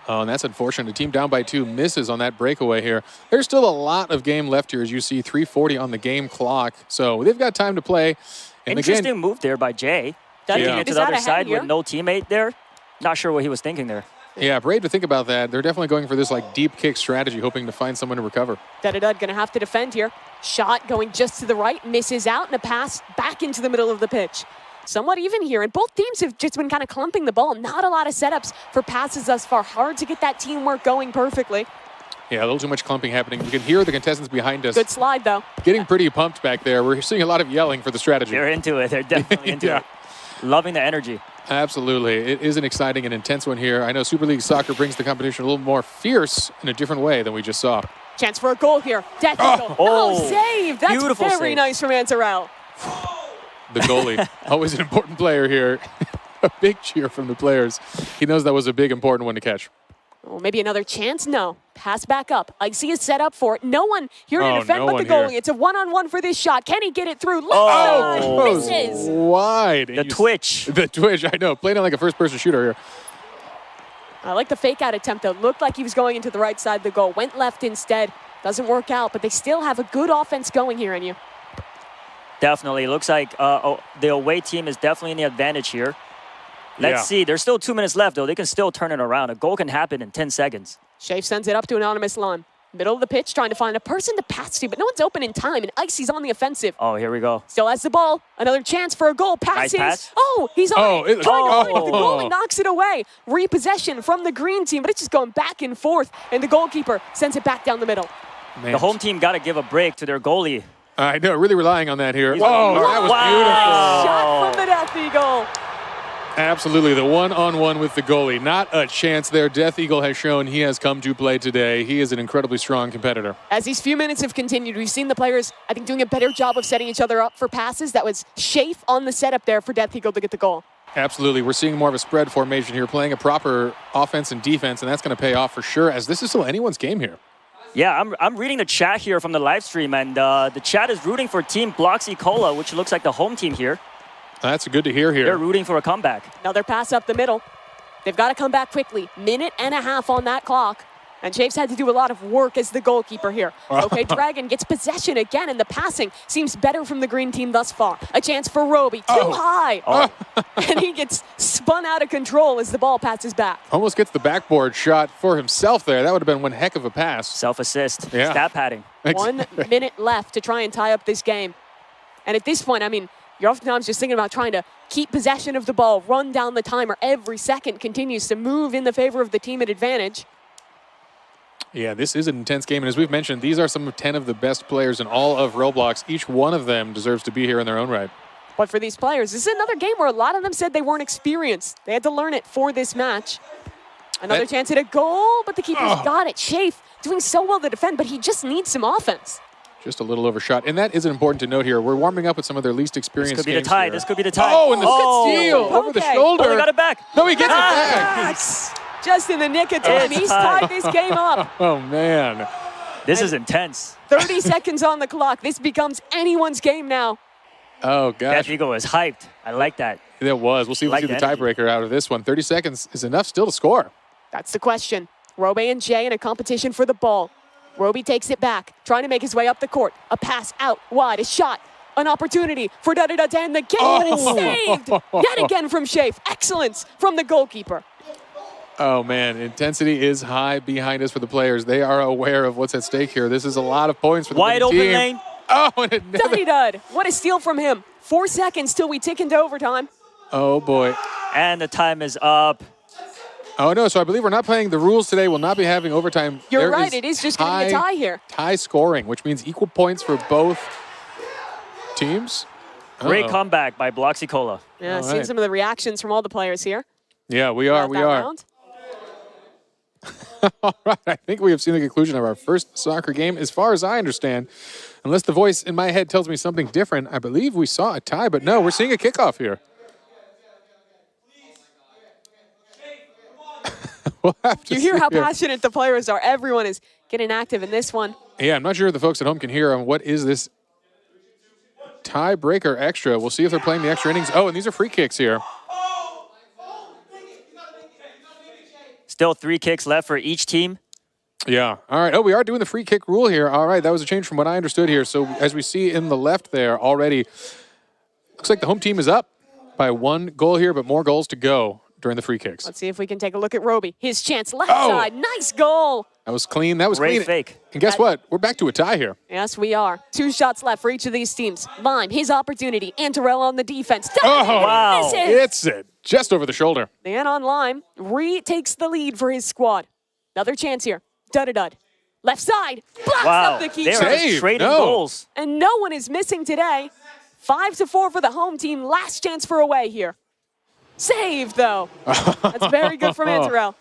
Oh, and that's unfortunate. The team down by 2 misses on that breakaway here. There's still a lot of game left here, as you see, 3:40 on the game clock. So they've got time to play. And Interesting again, move there by Jay. Doesn't Taking he it to is the out other ahead side here? with no teammate there. Not sure what he was thinking there. yeah, brave to think about that. They're definitely going for this like deep kick strategy, hoping to find someone to recover. Dud gonna have to defend here. Shot going just to the right, misses out, and a pass back into the middle of the pitch. Somewhat even here, and both teams have just been kind of clumping the ball. Not a lot of setups for passes thus far. Hard to get that teamwork going perfectly. Yeah, a little too much clumping happening. You can hear the contestants behind us Good slide, though. getting pretty pumped back there. We're seeing a lot of yelling for the strategy. They're into it. They're definitely into Yeah. it. Loving the energy. Absolutely. It is an exciting and intense one here. I know Super League Soccer brings the competition a little more fierce in a different way than we just saw. Chance for a goal here. Death Eagle. Oh, save. That's beautiful very save. nice from Ansarel. The goalie, always an important player here. A big cheer from the players. He knows that was a big, important one to catch. Oh, maybe another chance? No. Pass back up. Icy is set up for it. No one here to Oh, defend no but the one here. goalie. It's a one-on-one for this shot. Can he get it through? Left side. Goes Misses. wide. The twitch. The twitch, I know. Playing it like a first-person shooter here. I like the fake-out attempt, though. Looked like he was going into the right side of the goal. Went left instead. Doesn't work out, but they still have a good offense going here in you. Definitely. Looks like the away team is definitely in the advantage here. Let's Yeah. see. There's still 2 minutes left, though. They can still turn it around. A goal can happen in 10 seconds. Shafe sends it up to Anonymous Lon. Middle of the pitch, trying to find a person to pass to, but no one's open in time, and Icy's on the offensive. Oh, here we go. Still has the ball. Another chance for a goal. Passes. pass. Oh, he's on Oh, it. it- Trying to find it. The oh. goalie knocks it away. Repossession from the green team, but it's just going back and forth, and the goalkeeper sends it back down the middle. Man. The home team got to give a break to their goalie. I know, really relying on that here. He's Oh, looking- that was Wow. Shot from the Death Eagle. beautiful. Absolutely, the one-on-one with the goalie. Not a chance there. Death Eagle has shown he has come to play today. He is an incredibly strong competitor. As these few minutes have continued, we've seen the players, I think, doing a better job of setting each other up for passes. That was Shafe on the setup there for Death Eagle to get the goal. Absolutely. We're seeing more of a spread formation here, playing a proper offense and defense, and that's going to pay off for sure, as this is still anyone's game here. Yeah, I'm reading the chat here from the live stream, and the chat is rooting for Team ilike1, which looks like the home team here. That's good to hear They're here. rooting for a comeback. Another pass up the middle. They've got to come back quickly. Minute and a half on that clock. And Shafe's had to do a lot of work as the goalkeeper here. Okay, Dragon gets possession again, and the passing seems better from the green team thus far. A chance for Roby. Too high. And he gets spun out of control as the ball passes back. Almost gets the backboard shot for himself there. That would have been one heck of a pass. Self-assist. Yeah. Stat padding. 1 minute left to try and tie up this game. And at this point, I mean, you're oftentimes just thinking about trying to keep possession of the ball, run down the timer. Every second continues to move in the favor of the team at advantage. Yeah, this is an intense game, and as we've mentioned, these are some of 10 of the best players in all of Roblox. Each one of them deserves to be here in their own right. But for these players, this is another game where a lot of them said they weren't experienced. They had to learn it for this match. Another chance at a goal, but the keeper's got it. Shafe doing so well to defend, but he just needs some offense. Just a little overshot, and that is important to note here. We're warming up with some of their least experienced This could be the games tie. here. This could be the tie. Oh, and the steal over the okay. shoulder. Oh, they got it back. No, he gets it back. That's just in the nick of time. It's He's tied. tied this game up. Oh, man. This is intense. 30 seconds on the clock. This becomes anyone's game now. Oh, gosh. That Eagle is hyped. I like that. That was. We'll see if we Like see the the energy. tiebreaker out of this one. 30 seconds is enough still to score. That's the question. Roby and Jay in a competition for the ball. Roby takes it back, trying to make his way up the court. A pass out wide, a shot, an opportunity for da-da-da to end the game, and it's saved! Yet again from Shafe. Excellence from the goalkeeper. Oh, man. Intensity is high behind us for the players. They are aware of what's at stake here. This is a lot of points for the Wide winning open team. lane. Oh, and it never... Duddy-dud. What a steal from him. 4 seconds till we tick into overtime. Oh, boy. And the time is up. Oh, no. So I believe we're not playing the rules today. We'll not be having overtime. You're There right. It is just going to be a tie here. Tie scoring, which means equal points for both teams. Great Uh-oh. comeback by Bloxy Cola. Yeah, All seeing right. some of the reactions from all the players here. Yeah, we are. throughout We that are. round. All right. I think we have seen the conclusion of our first soccer game. As far as I understand, unless the voice in my head tells me something different, I believe we saw a tie. But no, we're seeing a kickoff here. We'll have to You hear see how here. passionate the players are. Everyone is getting active in this one. Yeah, I'm not sure if the folks at home can hear what is this tiebreaker extra. We'll see if they're playing the extra innings. Oh, and these are free kicks here. Still 3 kicks left for each team. Yeah. All right. Oh, we are doing the free kick rule here. All right. That was a change from what I understood here. So as we see in the left there already, looks like the home team is up by 1 goal here, but more goals to go during the free kicks. Let's see if we can take a look at Roby. His chance, left Oh. side. Nice goal. That was clean. That was Great clean. fake. And guess what? We're back to a tie here. Yes, we are. 2 shots left for each of these teams. Lime, his opportunity. Antarella on the defense. Oh, Wow. Misses. It's it. Just over the shoulder. And on Lime, retakes the lead for his squad. Another chance here. Dud-a-dud. Left side. Blocks Wow. up the They keeper. are Save. just trading No. goals. And no one is missing today. 5-4 for the home team. Last chance for away here. Save, though. That's very good from Antarella.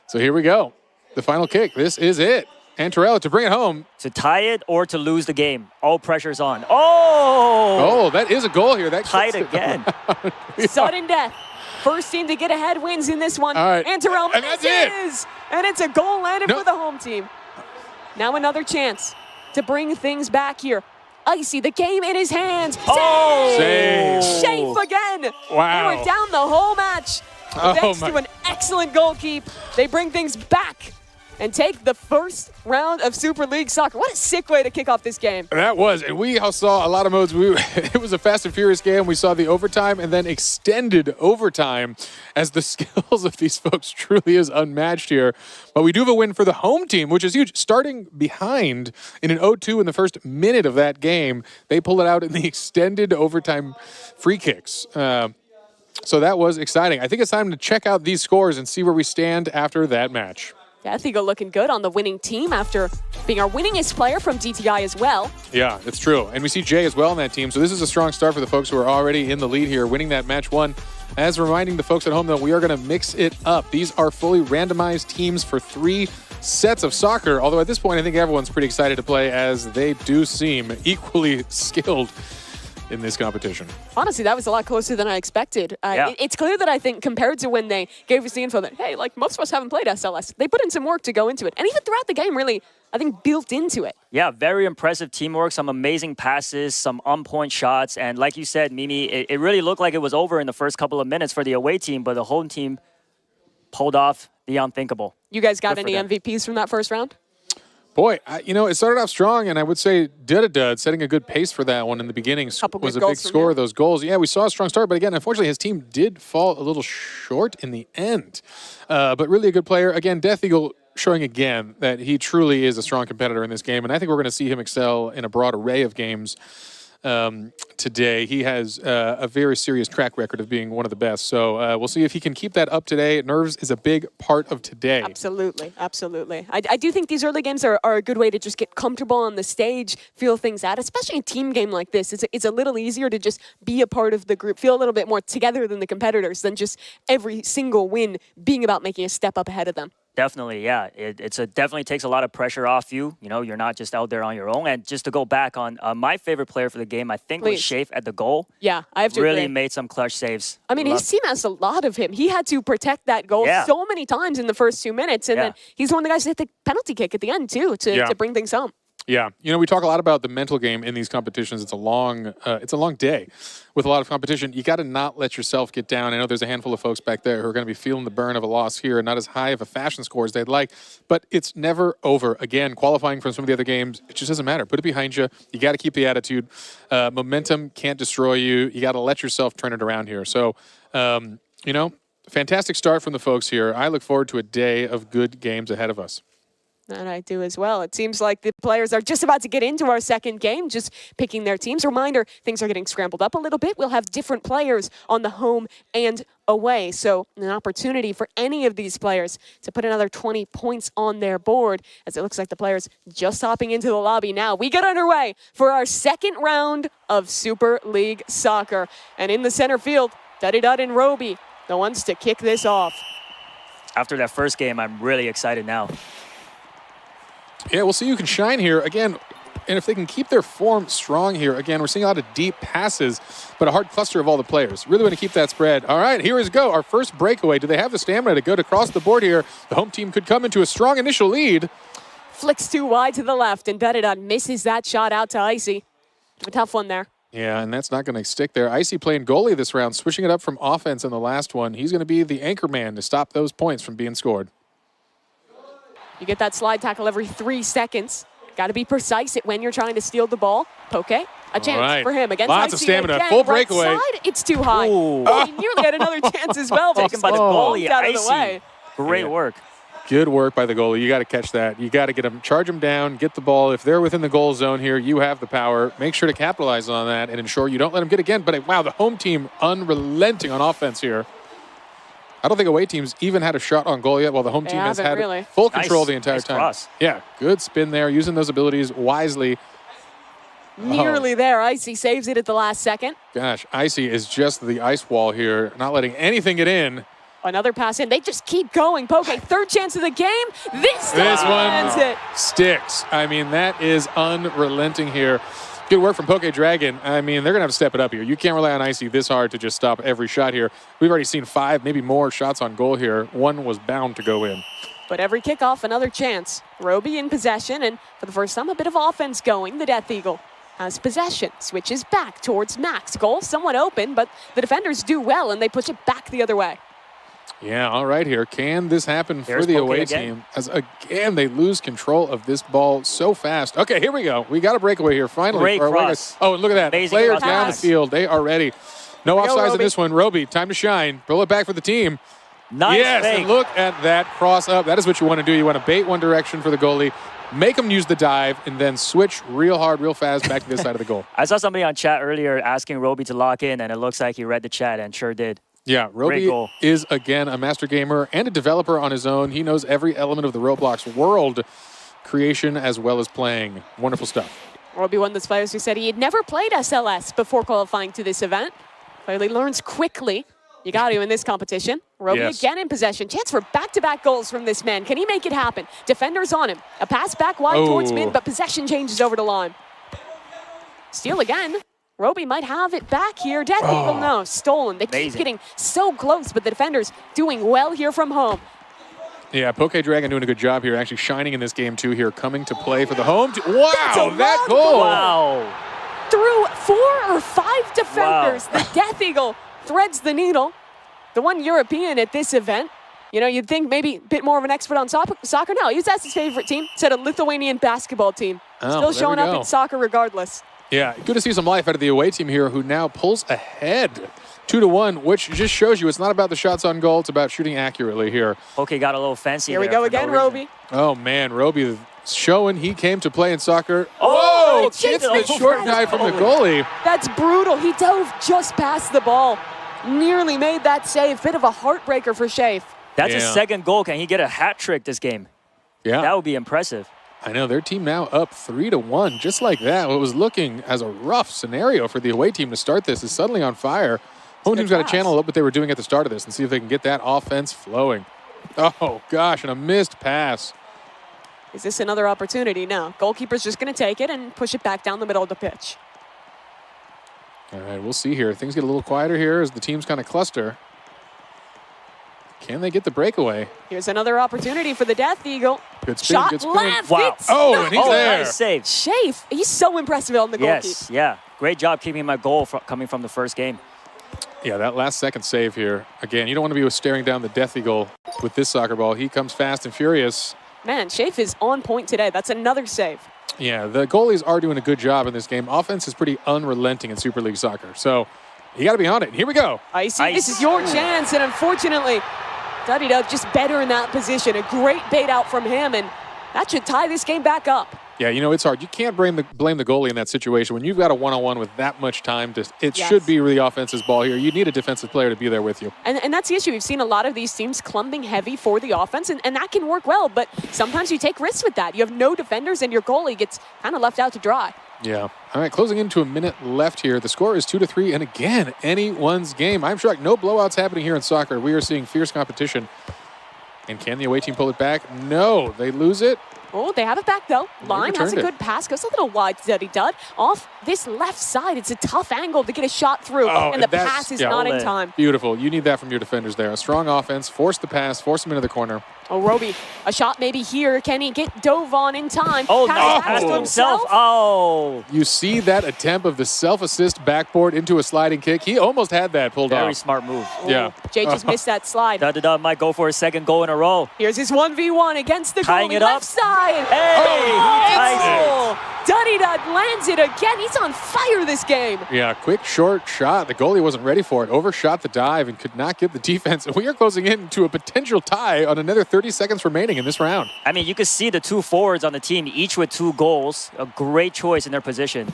So here we go. The final kick. This is it. Antarella to bring it home. To tie it or to lose the game. All pressure's on. Oh! Oh, that is a goal here. That Tied gets it. again. Sudden death. First team to get ahead wins in this one. All right. Antarella And that's it. misses. And it's a goal landed No. for the home team. Now another chance to bring things back here. Icy, the game in his hands. Oh! Save. Shafe again. Wow. They were down the whole match. Oh, Thanks my- to an excellent goal keep, they bring things back and take the first round of Super League Soccer. What a sick way to kick off this game. That was, and we all saw a lot of modes. It was a fast and furious game. We saw the overtime and then extended overtime as the skills of these folks truly is unmatched here. But we do have a win for the home team, which is huge. Starting behind in an 0-2 in the first minute of that game, they pull it out in the extended overtime free kicks. So that was exciting. I think it's time to check out these scores and see where we stand after that match. Death Eagle looking good on the winning team after being our winningest player from DTI as well. Yeah, it's true. And we see Jay as well on that team. So this is a strong start for the folks who are already in the lead here, winning that match 1. As reminding the folks at home that we are going to mix it up. These are fully randomized teams for 3 sets of soccer. Although at this point, I think everyone's pretty excited to play as they do seem equally skilled in this competition. Honestly, that was a lot closer than I expected. Yeah. It's clear that I think compared to when they gave us the info that, hey, like most of us haven't played SLS, they put in some work to go into it. And even throughout the game, really, I think built into it. Yeah, very impressive teamwork, some amazing passes, some on-point shots. And like you said, Mimi, it really looked like it was over in the first couple of minutes for the away team, but the home team pulled off the unthinkable. You guys got Good for any them. MVPs from that first round? Boy, it started off strong, and I would say Dud setting a good pace for that one in the beginning Couple was a good big goals from score him. of those goals. Yeah, we saw a strong start, but again, unfortunately, his team did fall a little short in the end. But really a good player. Again, Death Eagle showing again that he truly is a strong competitor in this game, and I think we're going to see him excel in a broad array of games today. He has a very serious track record of being one of the best. So we'll see if he can keep that up today. Nerves is a big part of today. Absolutely, absolutely. I do think these early games are a good way to just get comfortable on the stage, feel things out, especially a team game like this. It's a little easier to just be a part of the group, feel a little bit more together than the competitors than just every single win being about making a step up ahead of them. Definitely, yeah. It definitely takes a lot of pressure off you. You know, you're not just out there on your own. And just to go back on my favorite player for the game, I think was Please. Shafe at the goal. Yeah, I have to Really agree. made some clutch saves. I mean, his team has a lot of him. He had to protect that goal Yeah. so many times in the first 2 minutes, and Yeah. then he's one of the guys that hit the penalty kick at the end, too, to bring things home. Yeah, we talk a lot about the mental game in these competitions. It's a long day with a lot of competition. You got to not let yourself get down. I know there's a handful of folks back there who are going to be feeling the burn of a loss here and not as high of a fashion score as they'd like, but it's never over. Again, qualifying from some of the other games, it just doesn't matter. Put it behind you. You got to keep the attitude. Momentum can't destroy you. You got to let yourself turn it around here. So, fantastic start from the folks here. I look forward to a day of good games ahead of us. And I do as well. It seems like the players are just about to get into our second game, just picking their teams. Reminder, things are getting scrambled up a little bit. We'll have different players on the home and away. So an opportunity for any of these players to put another 20 points on their board, as it looks like the players just hopping into the lobby now. We get underway for our second round of Super League Soccer. And in the center field, Duddy and Roby, the ones to kick this off. After that first game, I'm really excited now. Yeah, we'll see who can shine here. Again, and if they can keep their form strong here, again, we're seeing a lot of deep passes, but a hard cluster of all the players. Really want to keep that spread. All right, here we go. Our first breakaway. Do they have the stamina to go across the board here? The home team could come into a strong initial lead. Flicks too wide to the left, and Duddy misses that shot out to Icy. A tough one there. Yeah, and that's not going to stick there. Icy playing goalie this round, switching it up from offense in the last one. He's going to be the anchor man to stop those points from being scored. You get that slide tackle every 3 seconds. Got to be precise when you're trying to steal the ball. Poke, a chance for him against Lots of Icy stamina. again. Full Right breakaway. side, it's too high. Ooh. Oh, he nearly had another chance as well. Taken by the goalie, out of the Icy. way. Great work. Good work by the goalie. You got to catch that. You got to get them, charge them down, get the ball. If they're within the goal zone here, you have the power. Make sure to capitalize on that and ensure you don't let them get again. But wow, the home team unrelenting on offense here. I don't think away teams even had a shot on goal yet, while the home team has had really. full control Nice. the entire Nice time. cross. Yeah, good spin there, using those abilities wisely. Nearly there. Icy saves it at the last second. Gosh, Icy is just the ice wall here, not letting anything get in. Another pass in. They just keep going. Poke, third chance of the game. This one it. sticks. I mean, that is unrelenting here. Good work from Poke Dragon. I mean, they're going to have to step it up here. You can't rely on Icy this hard to just stop every shot here. We've already seen 5, maybe more shots on goal here. One was bound to go in. But every kickoff, another chance. Roby in possession, and for the first time, a bit of offense going. The Death Eagle has possession, switches back towards Max. Goal somewhat open, but the defenders do well, and they push it back the other way. Yeah, all right here. Can this happen There's for the Poke away again. team? As again, they lose control of this ball so fast. Okay, here we go. We got a breakaway here finally. Great for our cross. Oh, and look at that. Amazing Players cross. down the field. They are ready. No Here we go, offsides in Roby. this one. Roby, time to shine. Pull it back for the team. Nice Yes, fake. and look at that cross up. That is what you want to do. You want to bait one direction for the goalie, make them use the dive, and then switch real hard, real fast back to this side of the goal. I saw somebody on chat earlier asking Roby to lock in, and it looks like he read the chat and sure did. Yeah, Roby goal. is, again, a master gamer and a developer on his own. He knows every element of the Roblox world, creation as well as playing. Wonderful stuff. Roby, one of those players who said he had never played SLS before qualifying to this event. Clearly learns quickly. You got to in this competition. Roby Yes. again in possession. Chance for back-to-back goals from this man. Can he make it happen? Defenders on him. A pass back wide towards mid, but possession changes over to Lime. Steal again. Roby might have it back here. Death Eagle, no, stolen. They keep Amazing. getting so close, but the defenders doing well here from home. Yeah, Poke Dragon doing a good job here, actually shining in this game too here, coming to play for the home team. Wow, that long goal. Wow. Through 4 or 5 defenders, the Death Eagle threads the needle. The one European at this event. You know, you'd think maybe a bit more of an expert on soccer. No, he's that's his favorite team. Said a Lithuanian basketball team. Oh, Still there showing we up go. in soccer regardless. Yeah, good to see some life out of the away team here, who now pulls ahead 2-1, which just shows you it's not about the shots on goal, it's about shooting accurately here. Okay, got a little fancy Here we there go for no again, reason. Roby. Oh man, Roby showing he came to play in soccer. Oh, Whoa! it chased It's the it short over guy the from the goalie. goalie. That's brutal. He dove just past the ball. Nearly made that save. Bit of a heartbreaker for Shafe. That's his Yeah. second goal. Can he get a hat trick this game? Yeah. That would be impressive. I know, their team now up 3-1, just like that. What was looking as a rough scenario for the away team to start this is suddenly on fire. Home team's got to pass. channel up what they were doing at the start of this and see if they can get that offense flowing. Oh, gosh, and a missed pass. Is this another opportunity? No. Goalkeeper's just going to take it and push it back down the middle of the pitch. All right, we'll see here. Things get a little quieter here as the teams kind of cluster. Can they get the breakaway? Here's another opportunity for the Death Eagle. Good spin, Shot good spin. left. Wow. It's Oh, not- and he's Oh, there. nice save. Shafe, he's so impressive on the goalkeeper. Yes, yeah. Great job keeping my goal coming from the first game. Yeah, that last second save here. Again, you don't want to be staring down the Death Eagle with this soccer ball. He comes fast and furious. Man, Shafe is on point today. That's another save. Yeah, the goalies are doing a good job in this game. Offense is pretty unrelenting in Super League soccer. So you got to be on it. Here we go. Icy, this is your chance, and unfortunately, Duddy Dub just better in that position. A great bait out from him, and That should tie this game back up. Yeah, you know, it's hard. You can't blame the goalie in that situation. When you've got a one-on-one with that much time, it should be the offense's ball here. You need a defensive player to be there with you. And that's the issue. We've seen a lot of these teams clumping heavy for the offense, and that can work well, but sometimes you take risks with that. You have no defenders, and your goalie gets kind of left out to dry. Yeah. All right, closing into a minute left here. The score is 2-3, and again, anyone's game. I'm shocked. No blowouts happening here in soccer. We are seeing fierce competition. And can the away team pull it back? No, they lose it. Oh, they have it back, though. Lime has a good pass. Goes a little wide to Duddy Dud. Off this left side, it's a tough angle to get a shot through, and the pass is not in time. Beautiful. You need that from your defenders there. A strong offense. Force the pass. Force them into the corner. Oh, Roby, a shot maybe here. Can he get dove on in time? Oh, pass no. To himself. Oh. You see that attempt of the self-assist backboard into a sliding kick? He almost had that pulled off. Very smart move. Yeah. Jay just missed that slide. Dud might go for a second goal in a row. Here's his 1v1 against the Tying goalie. it Left up. side. Hey, Duddy Dud lands it again. He's on fire this game. Yeah, quick, short shot. The goalie wasn't ready for it. Overshot the dive and could not get the defense. We are closing in to a potential tie on another 30 seconds remaining in this round. I mean, you can see the two forwards on the team, each with 2 goals. A great choice in their position.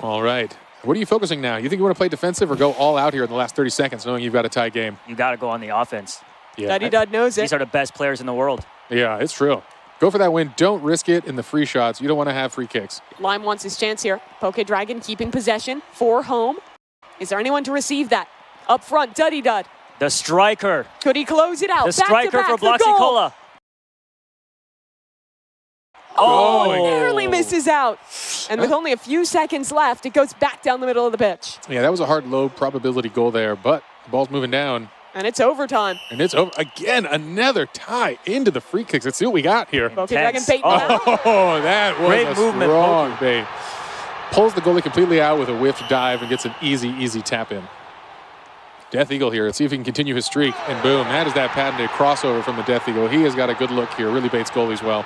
All right. What are you focusing now? You think you want to play defensive or go all out here in the last 30 seconds knowing you've got a tie game? You got to go on the offense. Yeah. Duddy Dud knows it. These are the best players in the world. Yeah, it's true. Go for that win. Don't risk it in the free shots. You don't want to have free kicks. Lime wants his chance here. Poke Dragon keeping possession for home. Is there anyone to receive that? Up front, Duddy Dud. The striker. Could he close it out? The striker for Bloxy-Cola. Oh, narrowly misses out. And with only a few seconds left, it goes back down the middle of the pitch. Yeah, that was a hard, low probability goal there, but the ball's moving down. And it's overtime. And it's over. Again, another tie into the free kicks. Let's see what we got here. Poke Dragon baiting out. Oh, that was Great a movement, strong bait. Pulls the goalie completely out with a whiff dive and gets an easy tap in. Death Eagle here. Let's see if he can continue his streak. And boom, that is that patented crossover from the Death Eagle. He has got a good look here. Really baits goalies well.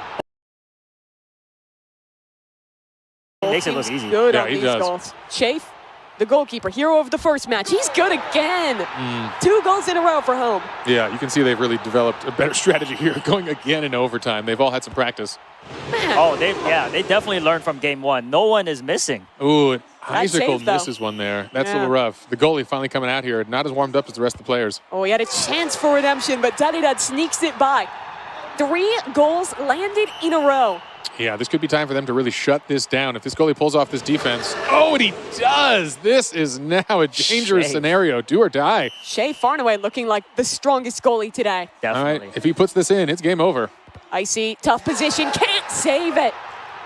Makes it look easy. Good Yeah, on he these does. goals. Chafe, the goalkeeper, hero of the first match. He's good again. 2 goals in a row for home. Yeah, you can see they've really developed a better strategy here, going again in overtime. They've all had some practice. Man. Oh, they definitely learned from game 1. No one is missing. Ooh, and That's Icicle safe, though. misses one there. That's a Yeah. little rough. The goalie finally coming out here, not as warmed up as the rest of the players. Oh, he had a chance for redemption, but Duddy Dud sneaks it by. 3 goals landed in a row. Yeah, this could be time for them to really shut this down. If this goalie pulls off this defense. Oh, and he does. This is now a dangerous Shame. scenario. Do or die. Shea far and away looking like the strongest goalie today. Definitely. All right, if he puts this in, it's game over. Icy, tough position, can't save it.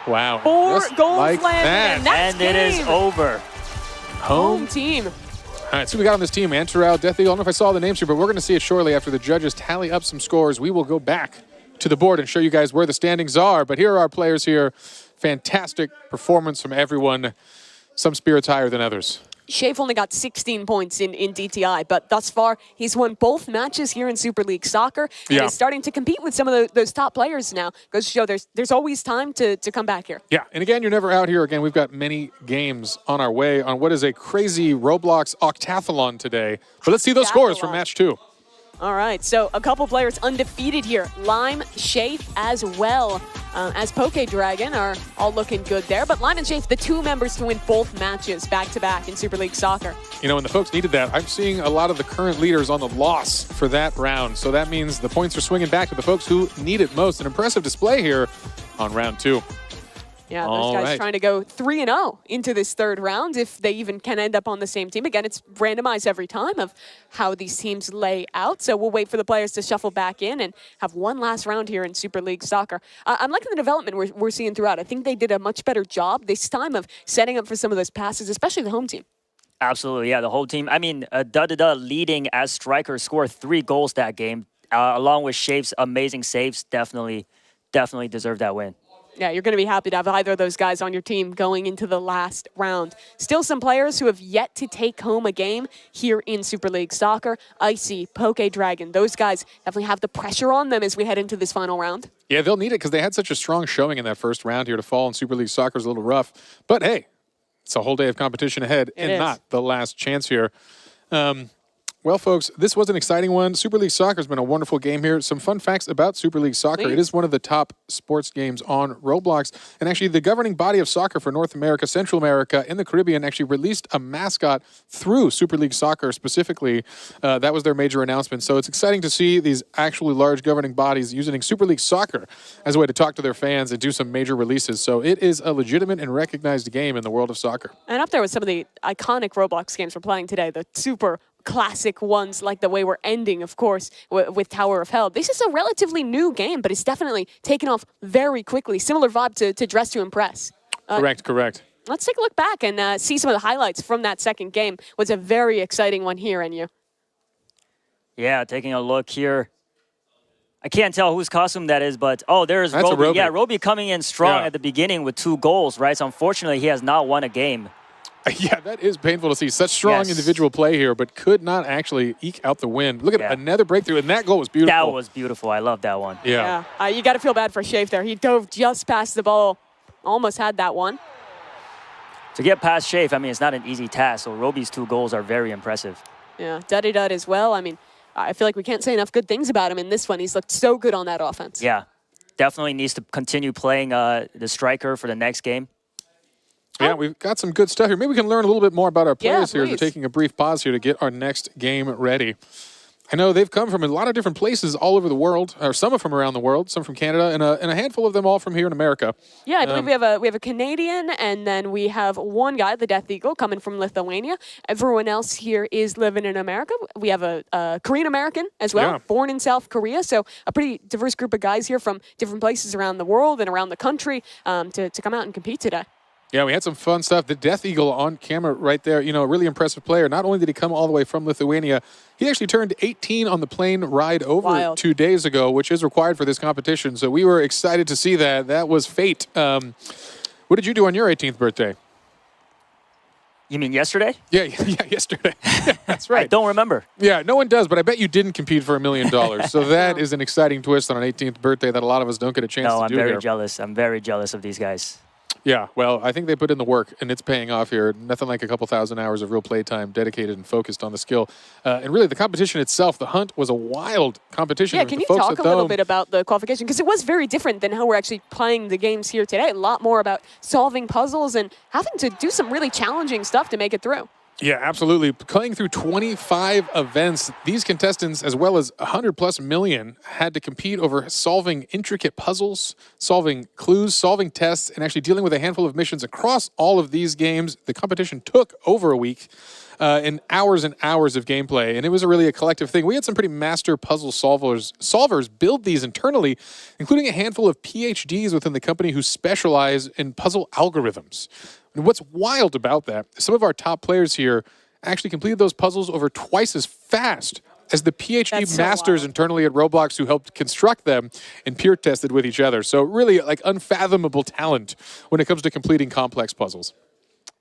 Wow. 4 Just goals like landed, that. and that's And it is game. over. Home team. All right, so we got on this team, Antarel, Death Eagle. I don't know if I saw the names here, but we're going to see it shortly after the judges tally up some scores. We will go back to the board and show you guys where the standings are. But here are our players here. Fantastic performance from everyone. Some spirits higher than others. Shafe only got 16 points in DTI, but thus far, he's won both matches here in Super League Soccer. And Yeah. is starting to compete with some of those top players now. Goes to show there's always time to come back here. Yeah, and again, you're never out here. Again, we've got many games on our way on what is a crazy Roblox octathlon today. But let's see those scores from match 2. All right, so a couple players undefeated here. Lime, Shafe as well as Poke Dragon are all looking good there. But Lime and Shafe, the 2 members to win both matches back-to-back in Super League Soccer. You know, when the folks needed that, I'm seeing a lot of the current leaders on the loss for that round. So that means the points are swinging back to the folks who need it most. An impressive display here on round 2. Yeah, those All guys right. trying to go 3-0 into this 3rd round if they even can end up on the same team. Again, it's randomized every time of how these teams lay out. So we'll wait for the players to shuffle back in and have one last round here in Super League Soccer. I'm liking the development we're seeing throughout. I think they did a much better job this time of setting up for some of those passes, especially the home team. Absolutely, yeah, the whole team. I mean, Dud leading as striker, scored 3 goals that game, along with Shafe's amazing saves. Definitely deserved that win. Yeah, you're going to be happy to have either of those guys on your team going into the last round. Still some players who have yet to take home a game here in Super League Soccer. Icy, Poke Dragon, those guys definitely have the pressure on them as we head into this final round. Yeah, they'll need it because they had such a strong showing in that first round here. To fall in Super League Soccer is a little rough. But hey, it's a whole day of competition ahead and is. not the last chance here. Well, folks, this was an exciting one. Super League Soccer has been a wonderful game here. Some fun facts about Super League Soccer. Please. It is one of the top sports games on Roblox. And actually, the governing body of soccer for North America, Central America, and the Caribbean actually released a mascot through Super League Soccer specifically. That was their major announcement. So it's exciting to see these actually large governing bodies using Super League Soccer as a way to talk to their fans and do some major releases. So it is a legitimate and recognized game in the world of soccer. And up there with some of the iconic Roblox games we're playing today, the super classic ones like the way we're ending, of course, with Tower of Hell. This is a relatively new game, but it's definitely taken off very quickly. Similar vibe to Dress to Impress. Correct. Let's take a look back and see some of the highlights from that second game. It was a very exciting one here, Enyu. Yeah, taking a look here. I can't tell whose costume that is, but there's That's Roby. Roby. Yeah, Roby coming in strong Yeah. at the beginning with 2 goals, right? So unfortunately, he has not won a game. Yeah, that is painful to see. Such strong Yes. individual play here, but could not actually eke out the win. Look at another breakthrough, and that goal was beautiful. That was beautiful. I love that one. Yeah. You got to feel bad for Shafe there. He dove just past the ball. Almost had that one. To get past Shafe, I mean, it's not an easy task. So Roby's 2 goals are very impressive. Yeah, Duddy-Dud as well. I mean, I feel like we can't say enough good things about him in this one. He's looked so good on that offense. Yeah, definitely needs to continue playing the striker for the next game. Yeah, we've got some good stuff here. Maybe we can learn a little bit more about our players here. We're please. taking a brief pause here to get our next game ready. I know they've come from a lot of different places all over the world, or some from around the world, some from Canada, and a handful of them all from here in America. Yeah, I believe we have a Canadian, and then we have one guy, the Death Eagle, coming from Lithuania. Everyone else here is living in America. We have a Korean American as well, born in South Korea. So a pretty diverse group of guys here from different places around the world and around the country to come out and compete today. Yeah, we had some fun stuff. The Death Eagle on camera right there, you know, a really impressive player. Not only did he come all the way from Lithuania, he actually turned 18 on the plane ride over 2 days ago, which is required for this competition. So we were excited to see that. That was fate. What did you do on your 18th birthday? You mean yesterday? Yeah, yesterday. Yeah, that's right. I don't remember. Yeah, no one does, but I bet you didn't compete for $1 million. So that is an exciting twist on an 18th birthday that a lot of us don't get a chance to No, I'm do very here. jealous. I'm very jealous of these guys. Yeah, well, I think they put in the work, and it's paying off here. Nothing like a couple thousand hours of real playtime dedicated and focused on the skill. And really, the competition itself, the hunt, was a wild competition. Yeah, can you talk a little bit about the qualification? Because it was very different than how we're actually playing the games here today. A lot more about solving puzzles and having to do some really challenging stuff to make it through. Yeah, absolutely. Playing through 25 events, these contestants, as well as 100+ million, had to compete over solving intricate puzzles, solving clues, solving tests, and actually dealing with a handful of missions across all of these games. The competition took over a week and hours of gameplay, and it was really a collective thing. We had some pretty master puzzle solvers build these internally, including a handful of PhDs within the company who specialize in puzzle algorithms. And what's wild about that, some of our top players here actually completed those puzzles over twice as fast as the PhD masters internally at Roblox who helped construct them and peer tested with each other. So really like unfathomable talent when it comes to completing complex puzzles.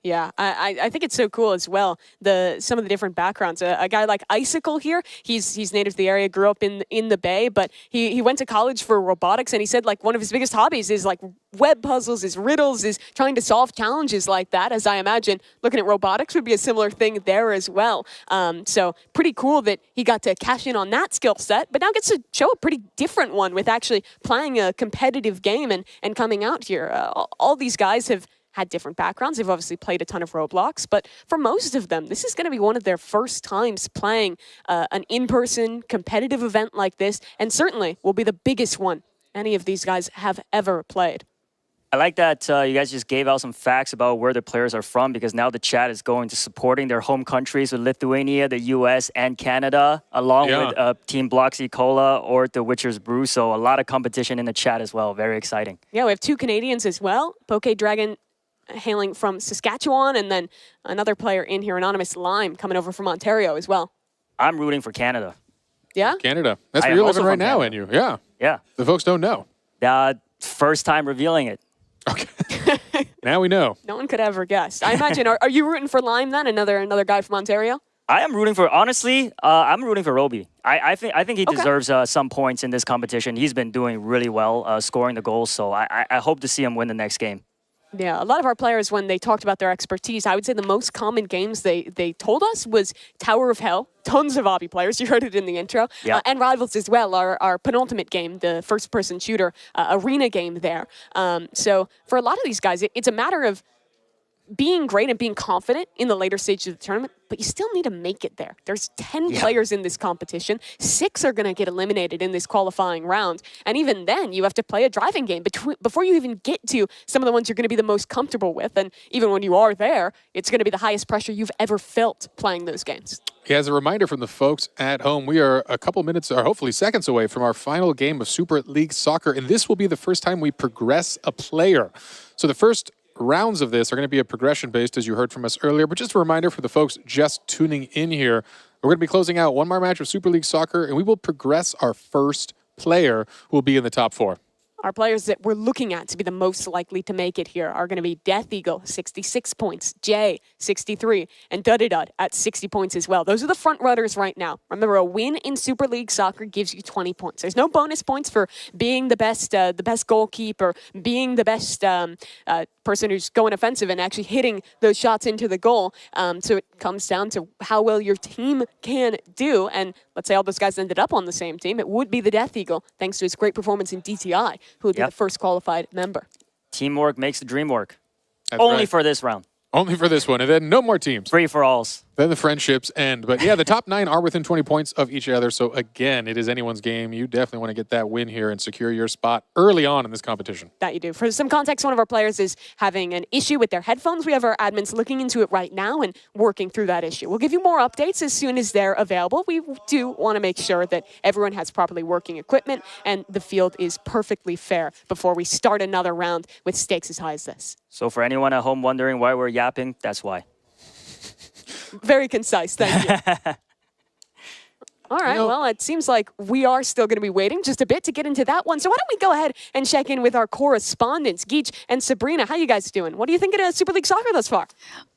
Yeah, I think it's so cool as well. Some of the different backgrounds. A guy like Icicle here, he's native to the area, grew up in the Bay, but he went to college for robotics, and he said like one of his biggest hobbies is like web puzzles, is riddles, is trying to solve challenges like that. As I imagine, looking at robotics would be a similar thing there as well. So pretty cool that he got to cash in on that skill set, but now gets to show a pretty different one with actually playing a competitive game and coming out here. All these guys have had different backgrounds. They've obviously played a ton of Roblox, but for most of them, this is going to be one of their first times playing an in-person competitive event like this, and certainly will be the biggest one any of these guys have ever played. I like that you guys just gave out some facts about where the players are from, because now the chat is going to supporting their home countries with Lithuania, the US, and Canada, along with Team Bloxy Cola or the Witcher's Brew. So a lot of competition in the chat as well. Very exciting. Yeah, we have 2 Canadians as well. Poke Dragon hailing from Saskatchewan, and then another player in here, Anonymous Lime, coming over from Ontario as well. I'm rooting for Canada. Yeah? Canada. That's where you're living right now, Enyu. Yeah. Yeah. The folks don't know. First time revealing it. Okay. Now we know. No one could ever guess. I imagine, are you rooting for Lime then? Another guy from Ontario? I am rooting for, honestly, I'm rooting for Roby. I think he deserves some points in this competition. He's been doing really well, scoring the goals, so I hope to see him win the next game. Yeah, a lot of our players, when they talked about their expertise, I would say the most common games they told us was Tower of Hell. Tons of Obby players, you heard it in the intro, and Rivals as well, our penultimate game, the first-person shooter arena game there. So for a lot of these guys, it's a matter of being great and being confident in the later stages of the tournament, but you still need to make it there. There's 10 players in this competition. 6 are going to get eliminated in this qualifying round. And even then, you have to play a driving game before you even get to some of the ones you're going to be the most comfortable with. And even when you are there, it's going to be the highest pressure you've ever felt playing those games. Yeah, as a reminder from the folks at home, we are a couple minutes, or hopefully seconds away from our final game of Super League Soccer, and this will be the first time we progress a player. So the first rounds of this are going to be a progression-based, as you heard from us earlier. But just a reminder for the folks just tuning in here, we're going to be closing out one more match of Super League Soccer, and we will progress our first player who will be in the top 4. Our players that we're looking at to be the most likely to make it here are going to be Death Eagle, 66 points, Jay, 63, and Dudadud at 60 points as well. Those are the front runners right now. Remember, a win in Super League Soccer gives you 20 points. There's no bonus points for being the best goalkeeper, being the best person who's going offensive and actually hitting those shots into the goal. So it comes down to how well your team can do. And let's say all those guys ended up on the same team. It would be the Death Eagle, thanks to his great performance in DTI, who would be the first qualified member. Teamwork makes the dream work. That's Only right. for this round. Only for this one, and then no more teams. Free for alls. Then the friendships end. But yeah, the top 9 are within 20 points of each other. So again, it is anyone's game. You definitely want to get that win here and secure your spot early on in this competition. That you do. For some context, one of our players is having an issue with their headphones. We have our admins looking into it right now and working through that issue. We'll give you more updates as soon as they're available. We do want to make sure that everyone has properly working equipment and the field is perfectly fair before we start another round with stakes as high as this. So for anyone at home wondering why we're yapping, that's why. Very concise, thank you. All right, well, it seems like we are still going to be waiting just a bit to get into that one. So why don't we go ahead and check in with our correspondents, Geach and Sabrina. How you guys doing? What do you think of Super League Soccer thus far?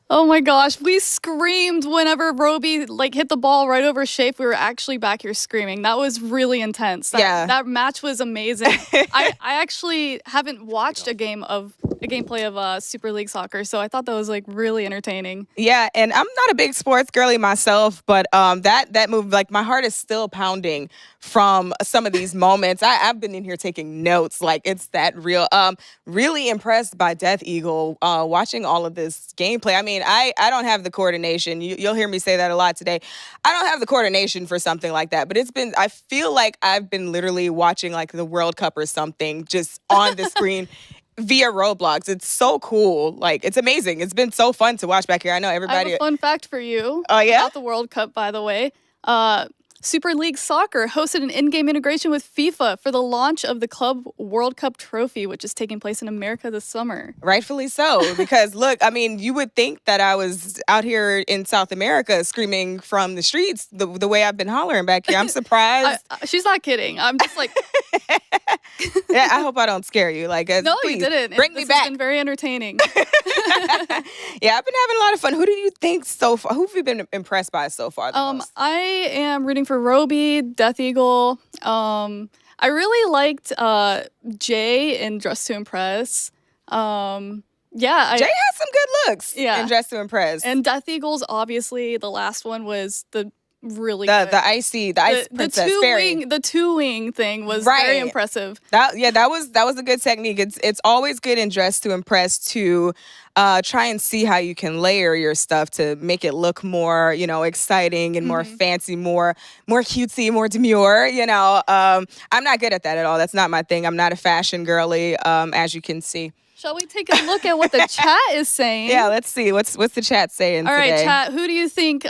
Oh my gosh, we screamed whenever Roby hit the ball right over Shape. We were actually back here screaming. That was really intense. That match was amazing. I actually haven't watched a gameplay of Super League Soccer, so I thought that was really entertaining. Yeah, and I'm not a big sports girly myself, but that move, my heart is still pounding from some of these moments. I've been in here taking notes, it's that real. Really impressed by Death Eagle, watching all of this gameplay. I mean, I don't have the coordination. You'll hear me say that a lot today. I don't have the coordination for something like that, but I feel like I've been literally watching the World Cup or something just on the screen via Roblox. It's so cool. It's amazing. It's been so fun to watch back here. I know everybody. I have a fun fact for you. Oh, yeah? About the World Cup, by the way. Super League Soccer hosted an in-game integration with FIFA for the launch of the Club World Cup trophy, which is taking place in America this summer. Rightfully so, because look, I mean, you would think that I was out here in South America screaming from the streets the way I've been hollering back here. I'm surprised. She's not kidding. I'm just Yeah, I hope I don't scare you. No, please, you didn't. Bring me back. It's been very entertaining. Yeah, I've been having a lot of fun. Who do you think so far? Who have you been impressed by so far the most? I am rooting for Roby, Death Eagle. I really liked Jay in Dress to Impress. Jay has some good looks in Dress to Impress. And Death Eagle's obviously the last one was the really good. The ice princess fairy. The two-wing thing was very impressive. That was a good technique. It's always good in Dress to Impress to try and see how you can layer your stuff to make it look more, exciting and more fancy, more cutesy, more demure. I'm not good at that at all. That's not my thing. I'm not a fashion girly, as you can see. Shall we take a look at what the chat is saying? Yeah, let's see. What's the chat saying today? All right, chat. Who do you think